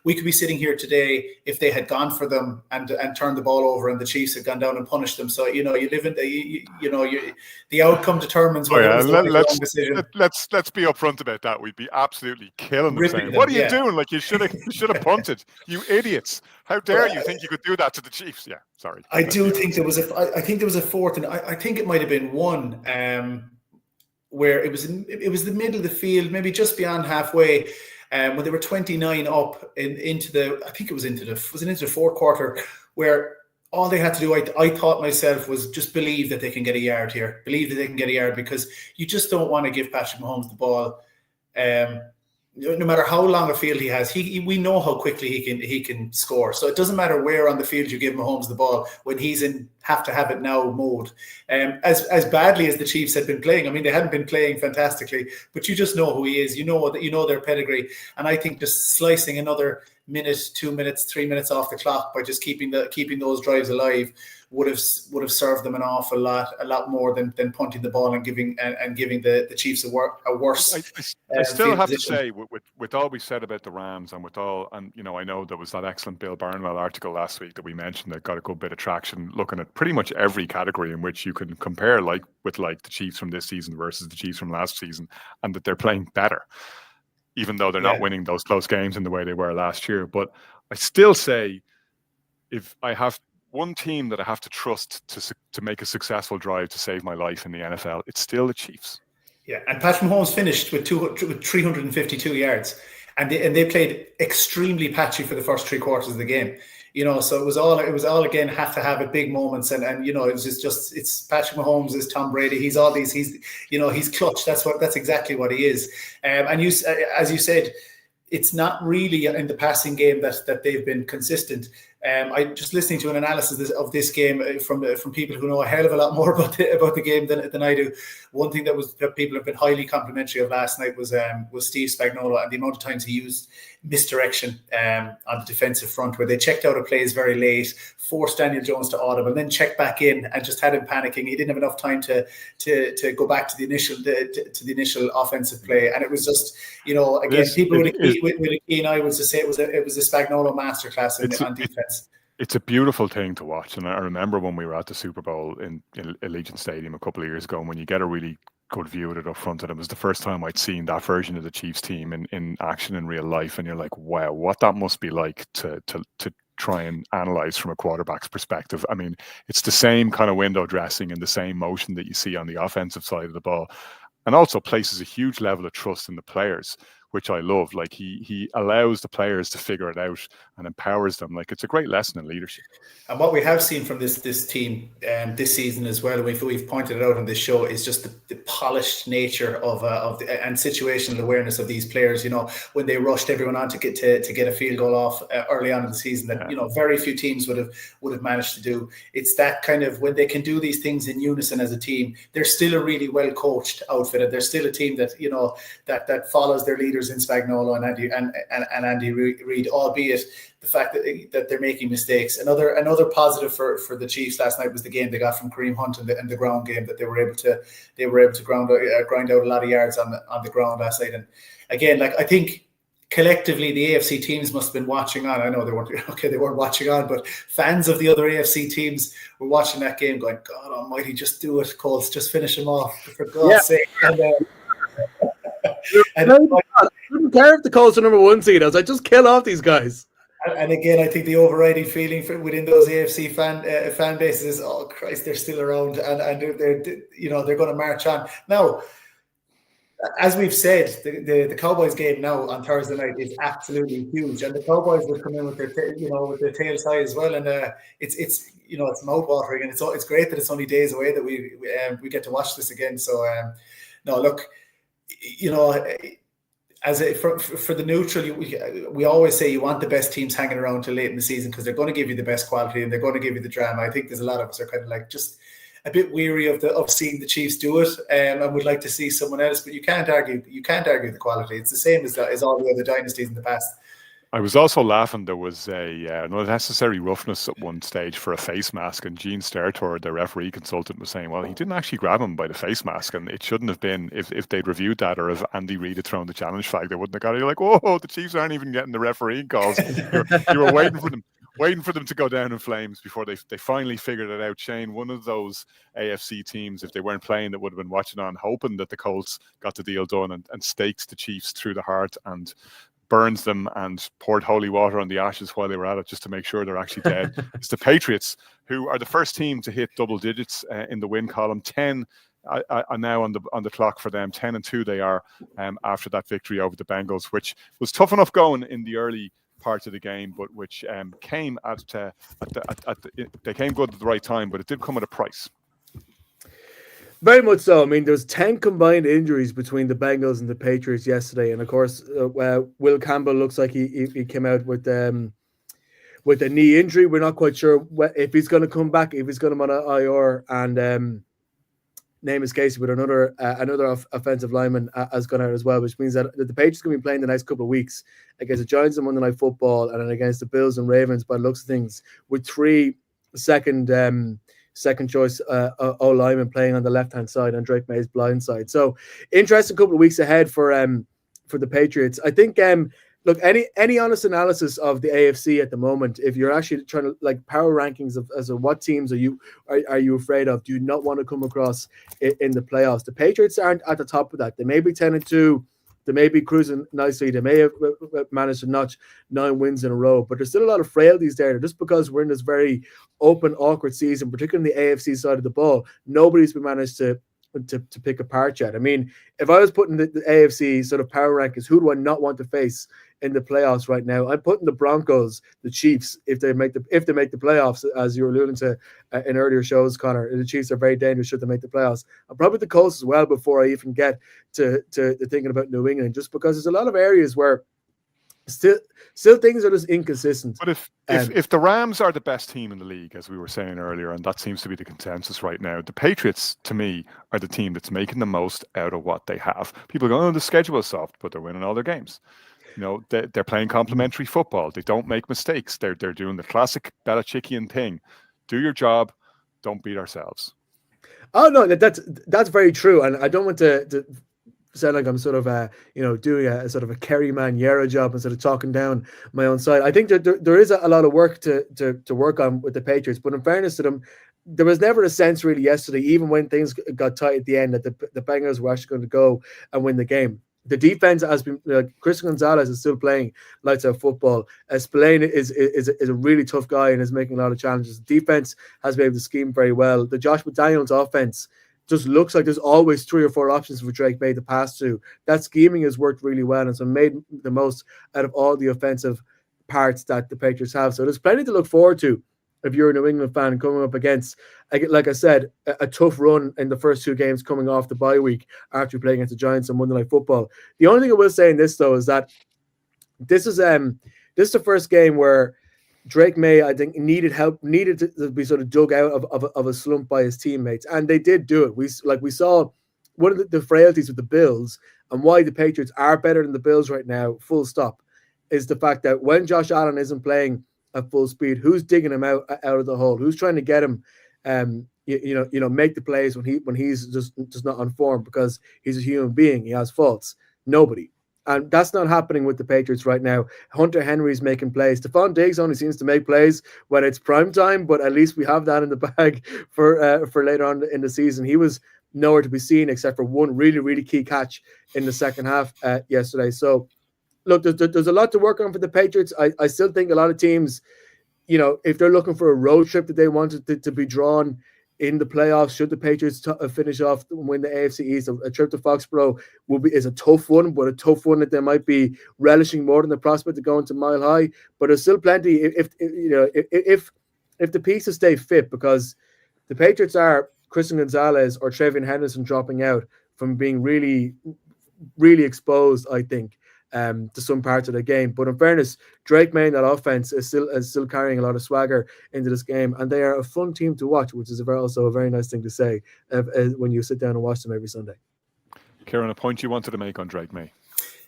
we could be sitting here today if they had gone for them and turned the ball over and the Chiefs had gone down and punished them. So, you know, you live in the outcome determines whether it was the wrong decision. Let's be upfront about that. We'd be absolutely killing them saying, what are you doing? Like, you should have punted, you idiots. How dare you think you could do that to the Chiefs? Yeah, sorry. I think there was a fourth, and I think it might have been one where it was the middle of the field, maybe just beyond halfway, when they were 29 up into the fourth quarter, where all they had to do, I thought myself, was just believe that they can get a yard here, because you just don't want to give Patrick Mahomes the ball. No matter how long a field he has, we know how quickly he can score. So it doesn't matter where on the field you give Mahomes the ball when he's in have to have it now mode. As badly as the Chiefs had been playing, I mean, they hadn't been playing fantastically, but you just know who he is. You know their pedigree, and I think just slicing another minute, 2 minutes, 3 minutes off the clock by just keeping those drives alive would have served them an awful lot, a lot more than punting the ball and giving the Chiefs a worse. I still have to say, with all we said about the Rams, and you know, I know there was that excellent Bill Barnwell article last week that we mentioned that got a good bit of traction, looking at pretty much every category in which you can compare, like the Chiefs from this season versus the Chiefs from last season, and that they're playing better, even though they're not winning those close games in the way they were last year. But I still say, if I have one team that I have to trust to make a successful drive to save my life in the NFL, it's still the Chiefs. Yeah, and Patrick Mahomes finished with 352 yards, and they played extremely patchy for the first three quarters of the game. You know, so it was all again have to have it, big moments, and you know, it's Patrick Mahomes is Tom Brady. He's all these. He's clutch. That's exactly what he is. And you, as you said, it's not really in the passing game that they've been consistent. I just listening to an analysis of this game from people who know a hell of a lot more about the game than I do. One thing that people have been highly complimentary of last night was Steve Spagnuolo and the amount of times he used misdirection on the defensive front, where they checked out of plays very late, forced Daniel Jones to audible, and then checked back in and just had him panicking. He didn't have enough time to go back to the initial offensive play, and it was just, you know, again, people with a keen eye would say it was a Spagnuolo masterclass on defense. It's a beautiful thing to watch, and I remember when we were at the Super Bowl in Allegiant Stadium a couple of years ago, and when you get a really good view of it up front, and it was the first time I'd seen that version of the Chiefs team in action in real life, and you're like, wow, what that must be like to try and analyze from a quarterback's perspective. I mean, it's the same kind of window dressing and the same motion that you see on the offensive side of the ball, and also places a huge level of trust in the players, which I love. Like he allows the players to figure it out and empowers them. Like, it's a great lesson in leadership. And what we have seen from this team this season as well, we've pointed it out on this show, is just the polished nature and situational awareness of these players. You know, when they rushed everyone on to get a field goal off early on in the season, that you know, very few teams would have managed to do. It's that kind of, when they can do these things in unison as a team, they're still a really well coached outfit, and they're still a team that, you know, that follows their leaders in Spagnuolo and Andy Reid, albeit the fact that they're making mistakes. Another positive for the Chiefs last night was the game they got from Kareem Hunt and the ground game, that they were able to grind out a lot of yards on the ground last night. And again, like, I think collectively the AFC teams must have been watching on. I know they weren't watching on, but fans of the other AFC teams were watching that game going, God almighty, just do it, Colts, just finish them off, for God's sake. And I didn't care if the Colts are number 1 seed. I was like, just kill off these guys. And again, I think the overriding feeling within those AFC fan bases is, oh Christ, they're still around, and they're going to march on. Now, as we've said, the Cowboys game now on Thursday night is absolutely huge, and the Cowboys will come in with their tails high as well, and it's mouth-watering, and it's great that it's only days away that we get to watch this again. So no, look, you know, for the neutral, we always say you want the best teams hanging around till late in the season, because they're going to give you the best quality and they're going to give you the drama. I think there's a lot of us are kind of like just a bit weary of seeing the Chiefs do it, and would like to see someone else. But you can't argue the quality. It's the same as all the other dynasties in the past. I was also laughing. There was an unnecessary roughness at one stage for a face mask, and Gene Stertor, the referee consultant, was saying, well, he didn't actually grab him by the face mask, and it shouldn't have been. If they'd reviewed that, or if Andy Reid had thrown the challenge flag, they wouldn't have got it. You're like, whoa, the Chiefs aren't even getting the refereeing calls. You were waiting for them to go down in flames before they finally figured it out. Shane, one of those AFC teams, if they weren't playing, that would have been watching on, hoping that the Colts got the deal done and staked the Chiefs through the heart and burns them and poured holy water on the ashes while they were at it, just to make sure they're actually dead. It's the Patriots, who are the first team to hit double digits in the win column. 10 are now on the clock for them. 10-2 they are after that victory over the Bengals, which was tough enough going in the early part of the game, but which came they came good at the right time, but it did come at a price. Very much so. I mean, there's 10 combined injuries between the Bengals and the Patriots yesterday, and of course, Will Campbell looks like he came out with a knee injury. We're not quite sure if he's going to come back, if he's going to be on IR, and name is Casey, but another offensive lineman has gone out as well, which means that the Patriots are going to be playing the next couple of weeks against the Giants on Monday Night Football, and then against the Bills and Ravens, by the looks of things, with 3 second choice O-lineman playing on the left-hand side on Drake May's blind side. So interesting couple of weeks ahead for the Patriots. I think look, any honest analysis of the AFC at the moment, if you're actually trying to like power rankings as of what teams are you afraid of, do you not want to come across in the playoffs? The Patriots aren't at the top of that. They may be 10-2. They may be cruising nicely. They may have managed to notch 9 wins in a row, but there's still a lot of frailties there. Just because we're in this very open, awkward season, particularly in the AFC side of the ball, nobody's been managed to pick apart yet. I mean, if I was putting the AFC sort of power rankings, who do I not want to face in the playoffs right now? I'm putting the Broncos, the Chiefs, if they make the playoffs, as you were alluding to in earlier shows, Connor. The Chiefs are very dangerous should they make the playoffs. And probably the Colts as well before I even get to thinking about New England, just because there's a lot of areas where still things are just inconsistent. But if the Rams are the best team in the league, as we were saying earlier, and that seems to be the consensus right now, the Patriots, to me, are the team that's making the most out of what they have. People go, oh, the schedule is soft, but they're winning all their games. You know, they're playing complementary football. They don't make mistakes. They're doing the classic Belichickian thing. Do your job. Don't beat ourselves. Oh, no, that's very true. And I don't want to sound like I'm sort of doing a sort of a Kerry Maniera job and sort of talking down my own side. I think that there is a lot of work to work on with the Patriots, but in fairness to them, there was never a sense really yesterday, even when things got tight at the end, that the Bengals were actually going to go and win the game. The defense has been. Chris Gonzalez is still playing lights out football. Spillane is a really tough guy and is making a lot of challenges. The defense has been able to scheme very well. The Josh McDaniels offense just looks like there's always 3 or 4 options for Drake May to pass to. That scheming has worked really well, and so made the most out of all the offensive parts that the Patriots have. So there's plenty to look forward to if you're a New England fan coming up against, like I said, a tough run in the first 2 games coming off the bye week after playing against the Giants on Monday Night Football. The only thing I will say in this, though, is that this is the first game where Drake May, I think, needed to be sort of dug out of a slump by his teammates, and they did do it. We saw one of the frailties with the Bills and why the Patriots are better than the Bills right now, full stop, is the fact that when Josh Allen isn't playing at full speed, who's digging him out of the hole? Who's trying to get him, make the plays when he's just not on form, because he's a human being, he has faults. Nobody. And that's not happening with the Patriots right now. Hunter Henry's making plays. Stephon Diggs only seems to make plays when it's prime time, but at least we have that in the bag for later on in the season. He was nowhere to be seen except for one really, really key catch in the second half yesterday. So, look, there's a lot to work on for the Patriots. I still think a lot of teams, if they're looking for a road trip that they wanted to be drawn in the playoffs, should the Patriots finish off and win the AFC East, a trip to Foxborough is a tough one, but a tough one that they might be relishing more than the prospect of going to Mile High. But there's still plenty if the pieces stay fit, because the Patriots are Christian Gonzalez or Trevion Henderson dropping out from being really, really exposed, I think, to some parts of the game. But in fairness, Drake May and that offense is still carrying a lot of swagger into this game, and they are a fun team to watch, which is also a very nice thing to say when you sit down and watch them every Sunday. Kieran, a point you wanted to make on Drake May?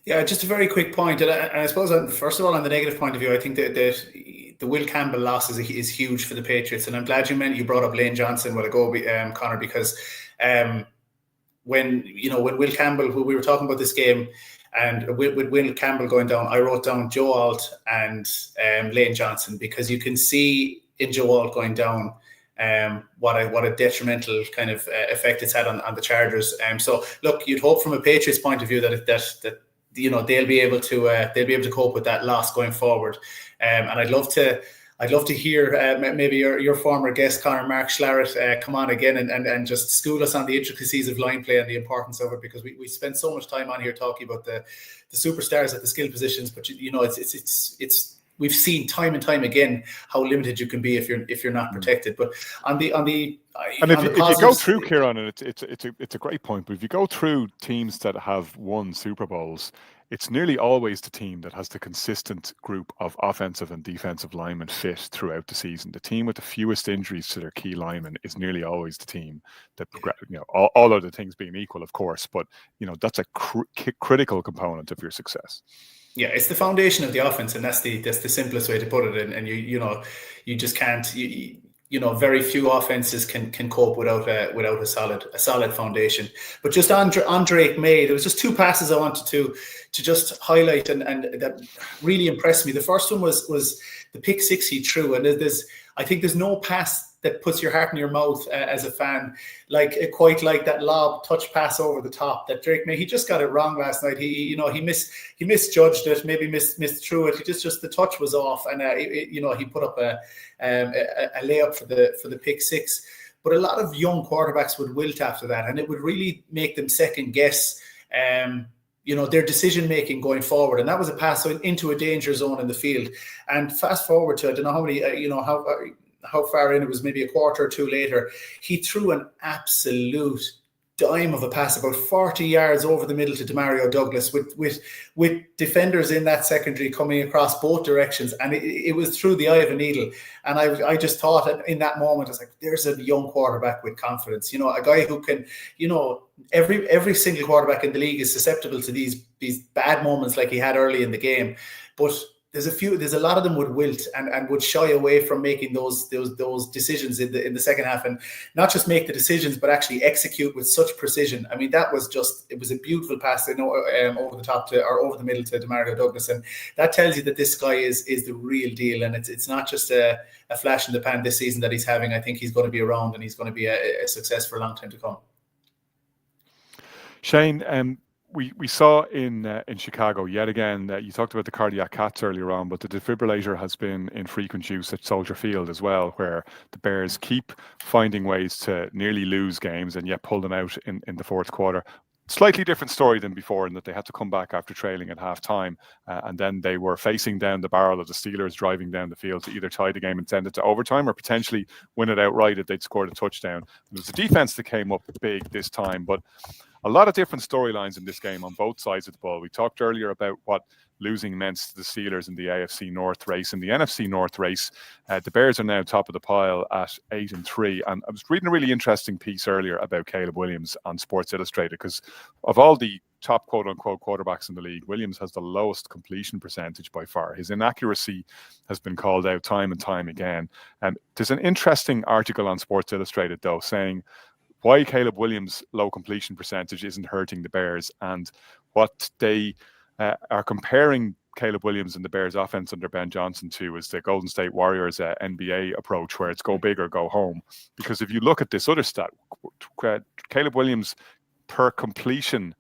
Yeah, just a very quick point, and I suppose first of all, on the negative point of view, I think that the Will Campbell loss is huge for the Patriots, and I'm glad you brought up Lane Johnson while ago, Connor, because when Will Campbell, we were talking about this game. And with Will Campbell going down, I wrote down Joe Alt and Lane Johnson, because you can see in Joe Alt going down what a detrimental kind of effect it's had on the Chargers. So look, you'd hope from a Patriots point of view that they'll be able to cope with that loss going forward. And I'd love to hear maybe your former guest, Conor Mark Schlarrett, come on again and just school us on the intricacies of line play and the importance of it, because we spend so much time on here talking about the superstars at the skill positions, but it's we've seen time and time again how limited you can be if you're not protected. But if you go through, Kieran, and it's a great point, but if you go through teams that have won Super Bowls, it's nearly always the team that has the consistent group of offensive and defensive linemen fit throughout the season. The team with the fewest injuries to their key linemen is nearly always the team that, all other things being equal, of course, but that's a critical component of your success. Yeah, it's the foundation of the offense, and that's the simplest way to put it. And you just can't. Very few offenses can cope without a solid foundation. But just on Drake May, there was just 2 passes I wanted to just highlight and that really impressed me. The first one was the pick 6 he threw, and I think there's no pass that puts your heart in your mouth as a fan, quite like that lob touch pass over the top that Drake May. He just got it wrong last night. He misjudged it, maybe misthrew it. He just the touch was off, and he put up a layup for the pick 6. But a lot of young quarterbacks would wilt after that, and it would really make them second guess their decision making going forward. And that was a pass into a danger zone in the field. And fast forward to, I don't know how many how far in, it was maybe a quarter or 2 later, he threw an absolute dime of a pass about 40 yards over the middle to Demario Douglas with defenders in that secondary coming across both directions, and it was through the eye of a needle. And I just thought in that moment, I was like, there's a young quarterback with confidence, a guy who can, every single quarterback in the league is susceptible to these bad moments like he had early in the game, but there's a lot of them would wilt and would shy away from making those decisions in the second half, and not just make the decisions, but actually execute with such precision. I mean, it was a beautiful pass, over the top or over the middle to Demario Douglas, and that tells you that this guy is the real deal, and it's not just a flash in the pan this season that he's having. I think he's going to be around, and he's going to be a success for a long time to come. Shane, we saw in Chicago yet again. You talked about the cardiac cats earlier on, but the defibrillator has been in frequent use at Soldier Field as well, where the Bears keep finding ways to nearly lose games and yet pull them out in the fourth quarter. Slightly different story than before in that they had to come back after trailing at halftime, and then they were facing down the barrel of the Steelers, driving down the field to either tie the game and send it to overtime or potentially win it outright if they'd scored a touchdown. And it was the defense that came up big this time, but a lot of different storylines in this game on both sides of the ball. We talked earlier about what losing meant to the Steelers in the AFC North race. In the NFC North race, the Bears are now top of the pile at 8-3. And I was reading a really interesting piece earlier about Caleb Williams on Sports Illustrated, because of all the top quote-unquote quarterbacks in the league, Williams has the lowest completion percentage by far. His inaccuracy has been called out time and time again. There's an interesting article on Sports Illustrated, though, saying why Caleb Williams' low completion percentage isn't hurting the Bears, and what they are comparing Caleb Williams and the Bears offense under Ben Johnson to is the Golden State Warriors NBA approach, where it's go big or go home. Because if you look at this other stat, Caleb Williams per completion,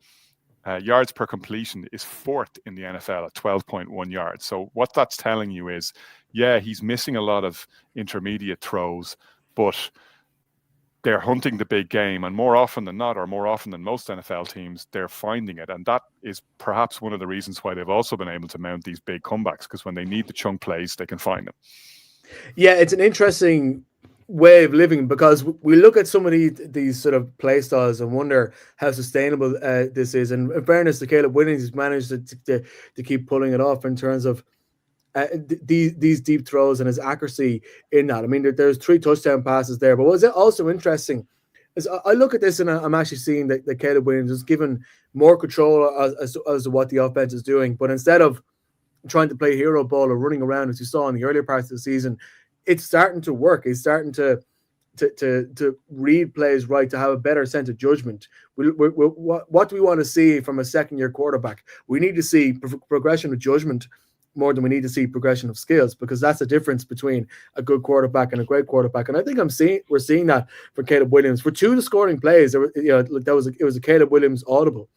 yards per completion is fourth in the NFL at 12.1 yards. So what that's telling you is, yeah, he's missing a lot of intermediate throws, but they're hunting the big game, and more often than not, or more often than most NFL teams, they're finding it. And that is perhaps one of the reasons why they've also been able to mount these big comebacks, because when they need the chunk plays, they can find them. Yeah, it's an interesting way of living, because we look at some of these sort of play styles and wonder how sustainable this is. And in fairness to Caleb Williams, he's managed to keep pulling it off in terms of these deep throws and his accuracy in that. I mean, there's 3 touchdown passes there. But what's also interesting is I look at this and I'm actually seeing that Caleb Williams is given more control as to what the offense is doing. But instead of trying to play hero ball or running around, as you saw in the earlier parts of the season, it's starting to work. He's starting to read plays right, to have a better sense of judgment. What do we want to see from a second-year quarterback? We need to see progression of judgment more than we need to see progression of skills, because that's the difference between a good quarterback and a great quarterback. And I think we're seeing that for Caleb Williams. For 2 of the scoring plays, it was a Caleb Williams audible.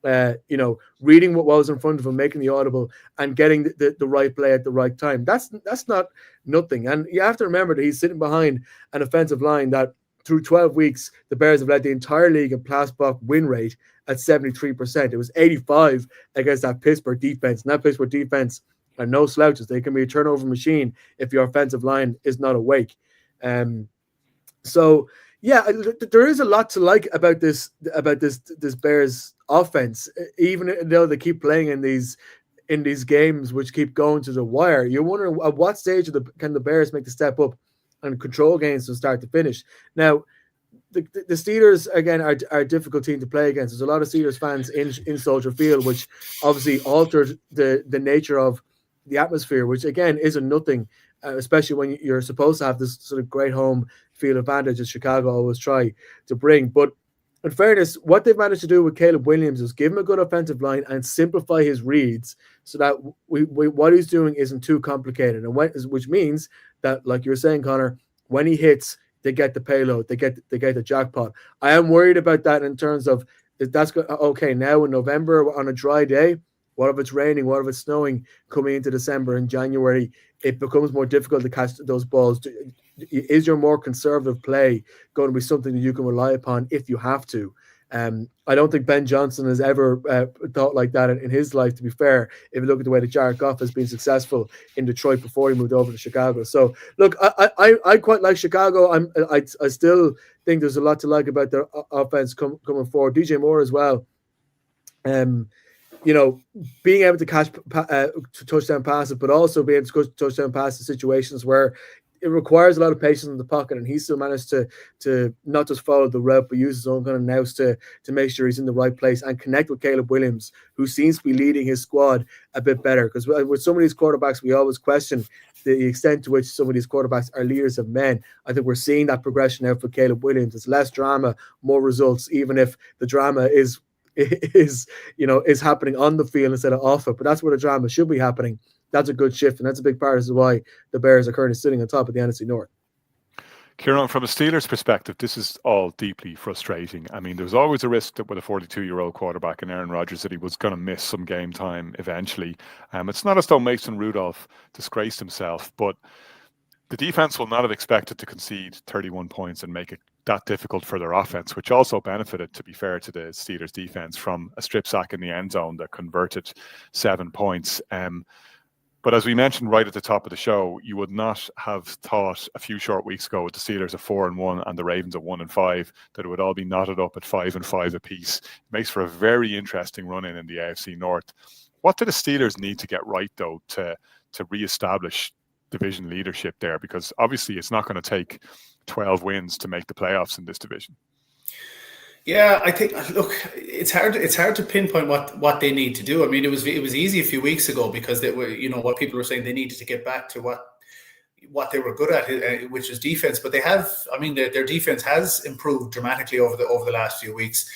Reading what was in front of him, making the audible, and getting the right play at the right time. That's not nothing. And you have to remember that he's sitting behind an offensive line that through 12 weeks, the Bears have led the entire league in pass block win rate at 73%. It was 85 against that Pittsburgh defense. And that Pittsburgh defense are no slouches. They can be a turnover machine if your offensive line is not awake. So yeah, there is a lot to like about this Bears offense, even though they keep playing in these games which keep going to the wire. You're wondering at what stage can the Bears make the step up and control games from start to finish. Now, the Steelers again are a difficult team to play against. There's a lot of Steelers fans in Soldier Field, which obviously altered the nature of the atmosphere, which again isn't nothing, especially when you're supposed to have this sort of great home field advantage that Chicago always try to bring. But in fairness, what they've managed to do with Caleb Williams is give him a good offensive line and simplify his reads so that what he's doing isn't too complicated, and which means that, like you were saying, Connor, when he hits, they get the payload, they get the jackpot. I am worried about that in terms of okay, now in November on a dry day, what if it's raining? What if it's snowing coming into December and January? It becomes more difficult to catch those balls. Is your more conservative play going to be something that you can rely upon if you have to? I don't think Ben Johnson has ever thought like that in his life, to be fair, if you look at the way that Jared Goff has been successful in Detroit before he moved over to Chicago. So, look, I quite like Chicago. I still think there's a lot to like about their offense coming forward. DJ Moore as well. Being able to catch touchdown passes, but also being able to catch touchdown passes in situations where it requires a lot of patience in the pocket, and he still managed to not just follow the route, but use his own kind of nous to make sure he's in the right place and connect with Caleb Williams, who seems to be leading his squad a bit better. Because with some of these quarterbacks, we always question the extent to which some of these quarterbacks are leaders of men. I think we're seeing that progression now for Caleb Williams. It's less drama, more results, even if the drama is happening on the field instead of off it. But that's where the drama should be happening. That's a good shift, and that's a big part as to why the Bears are currently sitting on top of the NFC North. Kieran, from a Steelers perspective, this is all deeply frustrating. I mean, there's always a risk that with a 42-year-old quarterback and Aaron Rodgers that he was going to miss some game time eventually. It's not as though Mason Rudolph disgraced himself, but the defense will not have expected to concede 31 points and make it that difficult for their offense, which also benefited, to be fair to the Steelers defense, from a strip sack in the end zone that converted 7 points. But as we mentioned right at the top of the show, you would not have thought a few short weeks ago with the Steelers at 4-1 and the Ravens at 1-5 that it would all be knotted up at 5-5 apiece. It makes for a very interesting run-in the AFC North. What do the Steelers need to get right, though, to re-establish division leadership there? Because obviously it's not going to take 12 wins to make the playoffs in this division. Yeah, I think, look, it's hard to pinpoint what they need to do. I mean, it was easy a few weeks ago because they were, what people were saying, they needed to get back to what they were good at, which is defense. But they have, I mean, their defense has improved dramatically over the last few weeks.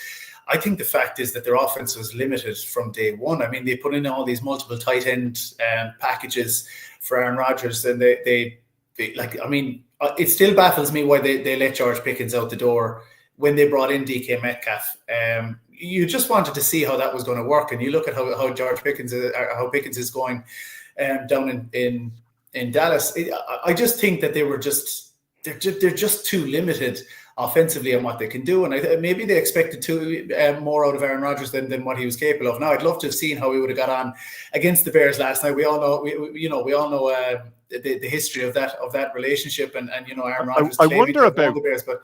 I think the fact is that their offense was limited from day one. I mean, they put in all these multiple tight end packages for Aaron Rodgers, and they like, I mean, it still baffles me why they let George Pickens out the door when they brought in DK Metcalf. You just wanted to see how that was going to work, and you look at how George Pickens Pickens is going down in Dallas. I just think that they're just too limited offensively on what they can do, and maybe they expected more out of Aaron Rodgers than what he was capable of. Now, I'd love to have seen how he would have got on against the Bears last night. We all know the history of that relationship, and Aaron Rodgers. I wonder about the Bears, but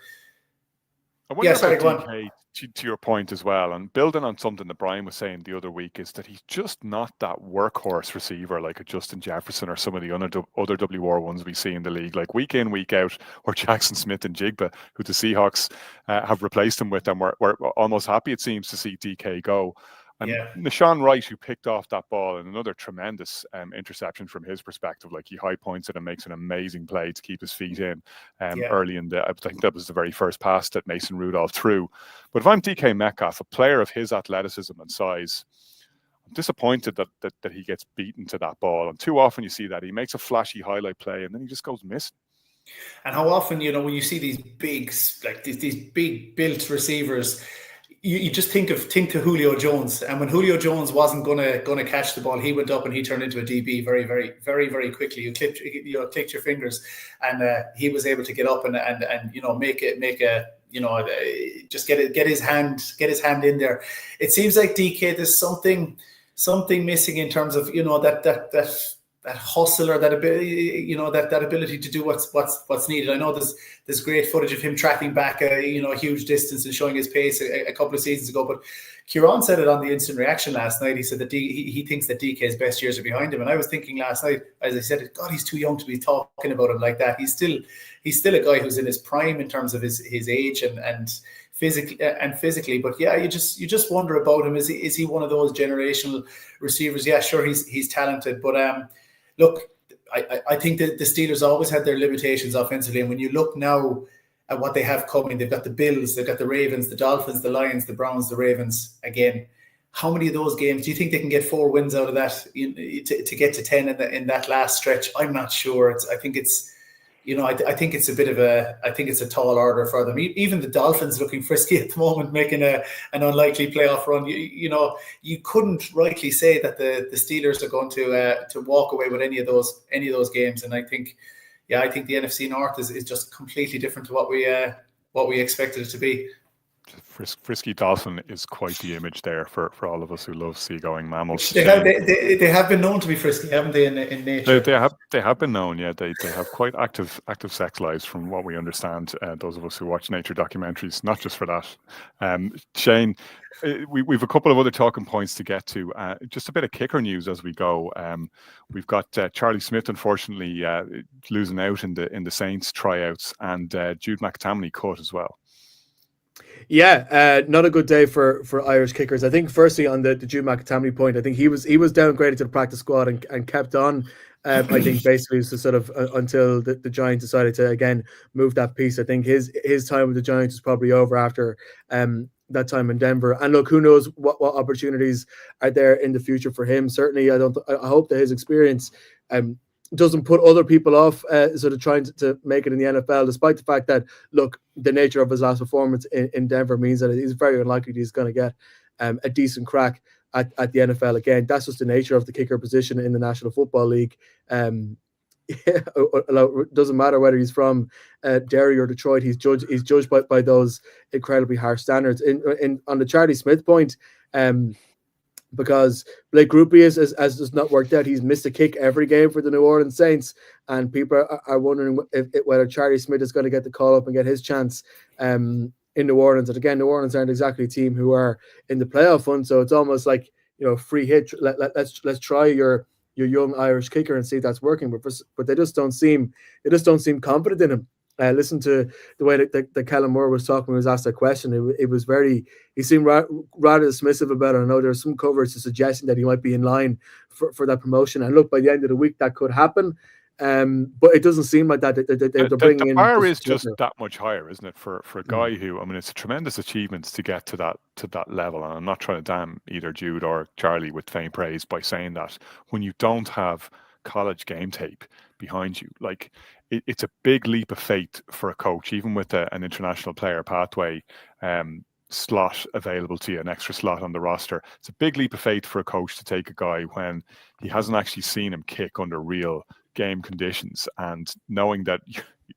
I wonder about DK, to your point as well, and building on something that Brian was saying the other week, is that he's just not that workhorse receiver like a Justin Jefferson or some of the other WR ones we see in the league, like week in, week out, or Jackson Smith and Jigba, who the Seahawks have replaced him with, and we're almost happy, it seems, to see DK go. And Nashawn Wright, who picked off that ball, and another tremendous interception from his perspective. Like, he high points it and makes an amazing play to keep his feet in early in I think that was the very first pass that Mason Rudolph threw. But if I'm DK Metcalf, a player of his athleticism and size, I'm disappointed that he gets beaten to that ball. And too often you see that he makes a flashy highlight play and then he just goes missing. And how often, when you see these big, like these big built receivers, you just think to Julio Jones, and when Julio Jones wasn't gonna catch the ball, he went up and he turned into a DB very, very, very, very quickly. You clicked your fingers, and he was able to get up and just get his hand in there. It seems like DK, there's something missing in terms of that hustle, or that ability, that ability to do what's needed. I know there's great footage of him tracking back a huge distance and showing his pace a couple of seasons ago. But Kieran said it on the instant reaction last night. He said that he thinks that DK's best years are behind him. And I was thinking last night, as I said, God, he's too young to be talking about him like that. He's still a guy who's in his prime in terms of his age and physically. But yeah, you just wonder about him. Is he one of those generational receivers? Yeah, sure, he's talented, but look, I think that the Steelers always had their limitations offensively. And when you look now at what they have coming, they've got the Bills, they've got the Ravens, the Dolphins, the Lions, the Browns, the Ravens again. How many of those games do you think they can get 4 wins out of that to get to 10 in that last stretch? I'm not sure. I think it's a tall order for them. Even the Dolphins looking frisky at the moment, making an unlikely playoff run. You couldn't rightly say that the Steelers are going to walk away with any of those games. And I think the NFC North is just completely different to what we expected it to be. Frisky dolphin is quite the image there for all of us who love seagoing mammals. They have been known to be frisky, haven't they, in nature? They have been known, yeah. They have quite active sex lives, from what we understand. Those of us who watch nature documentaries, not just for that. Shane, we've a couple of other talking points to get to. Just a bit of kicker news as we go. We've got Charlie Smith, unfortunately, losing out in the Saints tryouts, and Jude McTominay cut as well. Yeah, not a good day for Irish kickers. I think firstly on the Jude McTominay point, I think he was downgraded to the practice squad and kept on. I think basically to sort of until the Giants decided to again move that piece. I think his time with the Giants is probably over after that time in Denver. And look, who knows what opportunities are there in the future for him? Certainly, I hope that his experience doesn't put other people off sort of trying to make it in the NFL, despite the fact that, look, the nature of his last performance in Denver means that it's very unlikely he's going to get a decent crack at the NFL again. That's just the nature of the kicker position in the National Football League. It doesn't matter whether he's from Derry or Detroit. He's judged by those incredibly harsh standards. On the Charlie Smith point, because Blake Grupe has just not worked out. He's missed a kick every game for the New Orleans Saints, and people are wondering whether Charlie Smith is going to get the call up and get his chance in New Orleans. And again, New Orleans aren't exactly a team who are in the playoff hunt, so it's almost like, free hit. Let's try your young Irish kicker and see if that's working. But they just don't seem confident in him. Listen to the way that Kellen Moore was talking when he was asked that question. It was he seemed rather dismissive about it. I know there's some coverage suggesting that he might be in line for that promotion. And look, by the end of the week, that could happen. But it doesn't seem like that. They're bringing in. The bar is just that much higher, isn't it? For a guy who, it's a tremendous achievement to get to that level. And I'm not trying to damn either Jude or Charlie with faint praise by saying that when you don't have college game tape behind you, like it's a big leap of faith for a coach, even with an international player pathway slot available to you, an extra slot on the roster. It's a big leap of faith for a coach to take a guy when he hasn't actually seen him kick under real game conditions, and knowing that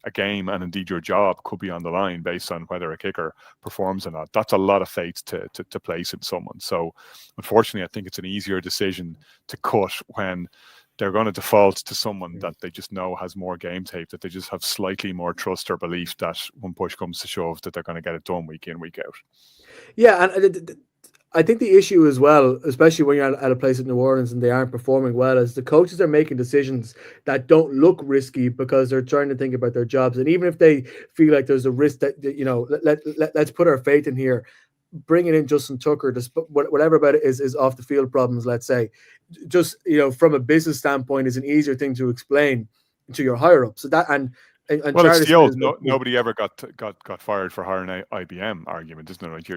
a game and indeed your job could be on the line based on whether a kicker performs or not. That's a lot of faith to place in someone. So unfortunately, I think it's an easier decision to cut when they're going to default to someone that they just know has more game tape, that they just have slightly more trust or belief that when push comes to shove, that they're going to get it done week in, week out. Yeah, and I think the issue as well, especially when you're at a place in New Orleans and they aren't performing well, is the coaches are making decisions that don't look risky because they're trying to think about their jobs. And even if they feel like there's a risk that, let's put our faith in here, bringing in Justin Tucker, whatever about it is off the field problems, let's say, just, from a business standpoint, is an easier thing to explain to your higher up. So that, and well, it's the old nobody ever got fired for hiring IBM argument, isn't it? Like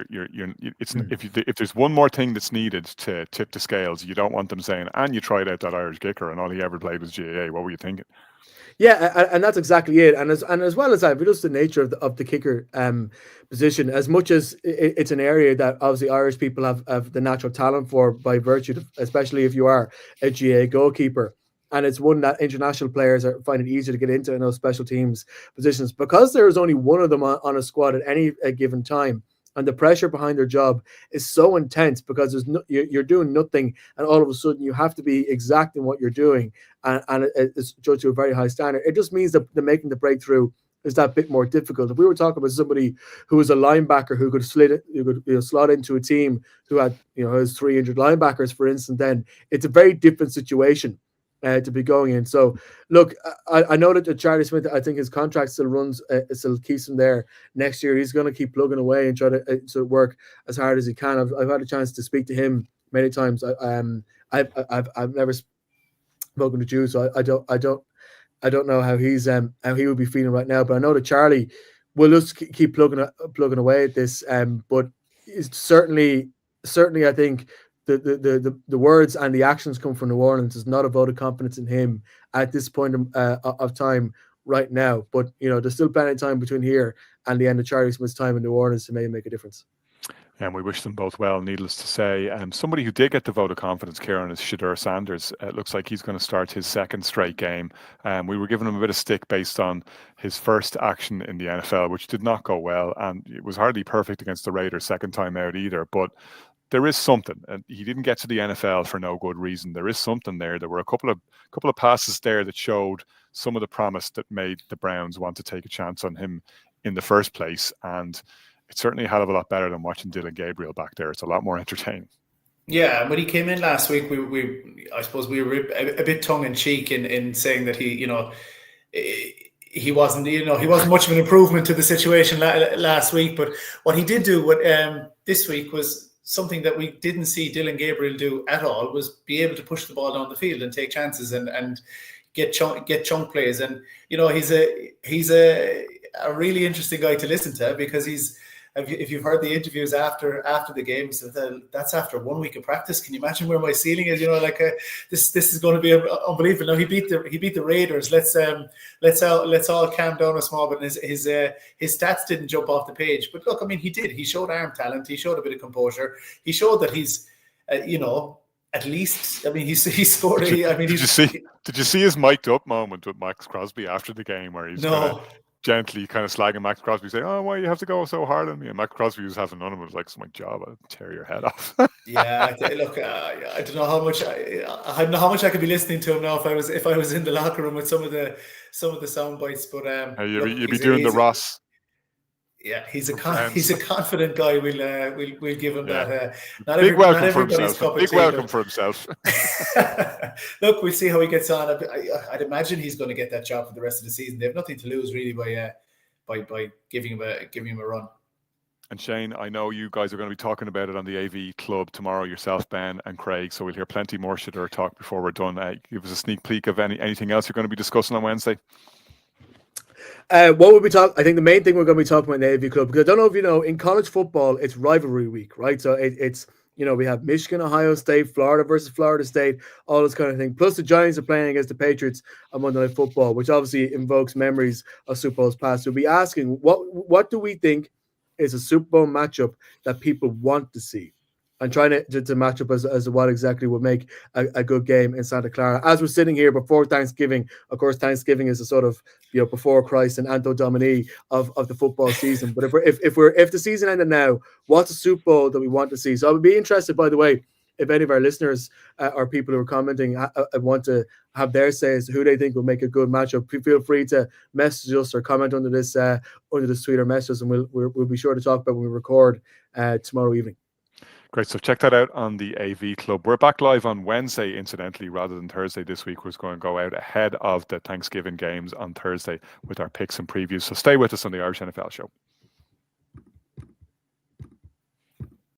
if there's one more thing that's needed to tip the scales, you don't want them saying, and you tried out that Irish kicker and all he ever played was GAA. What were you thinking? Yeah, and that's exactly it. And as well as that, just the nature of the kicker position, as much as it's an area that obviously Irish people have the natural talent for by virtue of, especially if you are a GAA goalkeeper. And it's one that international players find it easier to get into in those special teams positions because there is only one of them on a squad at any given time. And the pressure behind their job is so intense because you're doing nothing, and all of a sudden you have to be exact in what you're doing, and it's judged to a very high standard. It just means that making the breakthrough is that bit more difficult. If we were talking about somebody who was a linebacker who could slot into a team who had has 300 linebackers, for instance, then it's a very different situation to be going in. So look, I know that Charlie Smith, I think his contract still runs, still keeps him there next year. He's going to keep plugging away and try to work as hard as he can. I've had a chance to speak to him many times. I've never spoken to Jude, so I don't know how he would be feeling right now. But I know that Charlie will just keep plugging away at this. But it's certainly I think the words and the actions come from New Orleans is not a vote of confidence in him at this point of time right now. But there's still plenty of time between here and the end of Charlie Smith's time in New Orleans to maybe make a difference. And we wish them both well, needless to say. Somebody who did get the vote of confidence, Kieran, is Shadur Sanders. It looks like he's going to start his second straight game. We were giving him a bit of stick based on his first action in the NFL, which did not go well. And it was hardly perfect against the Raiders second time out either. But there is something, and he didn't get to the NFL for no good reason. There is something there. There were a couple of passes there that showed some of the promise that made the Browns want to take a chance on him in the first place. And it's certainly a hell of a lot better than watching Dylan Gabriel back there. It's a lot more entertaining. Yeah, when he came in last week, I suppose we were a bit tongue in cheek in saying that he wasn't much of an improvement to the situation last week. But what he did do this week was something that we didn't see Dylan Gabriel do at all, was be able to push the ball down the field and take chances and get chunk plays. And he's a really interesting guy to listen to because he's if you've heard the interviews after the games, that's after 1 week of practice. Can you imagine where my ceiling is? This is going to be unbelievable. Now he beat the Raiders. Let's all calm down a small bit. His stats didn't jump off the page, but look, I mean, he did. He showed arm talent. He showed a bit of composure. He showed that he's at least, I mean, he scored. Did you see his mic'd up moment with Max Crosby after the game where he's gently kind of slagging Max Crosby, saying, "Oh, why you have to go so hard on me?" And Max Crosby was having none of it. It was like, "It's my job. I'll tear your head off." Yeah, look, I don't know how much I could be listening to him now if I was in the locker room with some of the sound bites. But you'd be doing the Ross. Yeah, he's a confident guy. We'll give him that. Big welcome for himself. Look, we'll see how he gets on. I'd imagine he's going to get that job for the rest of the season. They have nothing to lose really by giving him a run. And Shane, I know you guys are going to be talking about it on the AV Club tomorrow, yourself, Ben, and Craig. So we'll hear plenty more Shador talk before we're done. Give us a sneak peek of anything else you're going to be discussing on Wednesday. What will we talk? I think the main thing we're going to be talking about in the AV Club, because I don't know if you know, in college football, it's rivalry week, right? So it's we have Michigan, Ohio State, Florida versus Florida State, all this kind of thing. Plus the Giants are playing against the Patriots on Monday Night Football, which obviously invokes memories of Super Bowls past. So we'll be asking, what do we think is a Super Bowl matchup that people want to see? And trying to match up as what exactly would make a good game in Santa Clara. As we're sitting here before Thanksgiving, of course, Thanksgiving is a sort of before Christ and Anto Domini of the football season. But if the season ended now, what's a Super Bowl that we want to see? So I would be interested, by the way, if any of our listeners or people who are commenting want to have their say as to who they think will make a good matchup. Feel free to message us or comment under this tweet or message us, and we'll be sure to talk about when we record tomorrow evening. Great. So check that out on the AV Club. We're back live on Wednesday, incidentally, rather than Thursday this week. We're going to go out ahead of the Thanksgiving games on Thursday with our picks and previews. So stay with us on the Irish NFL Show.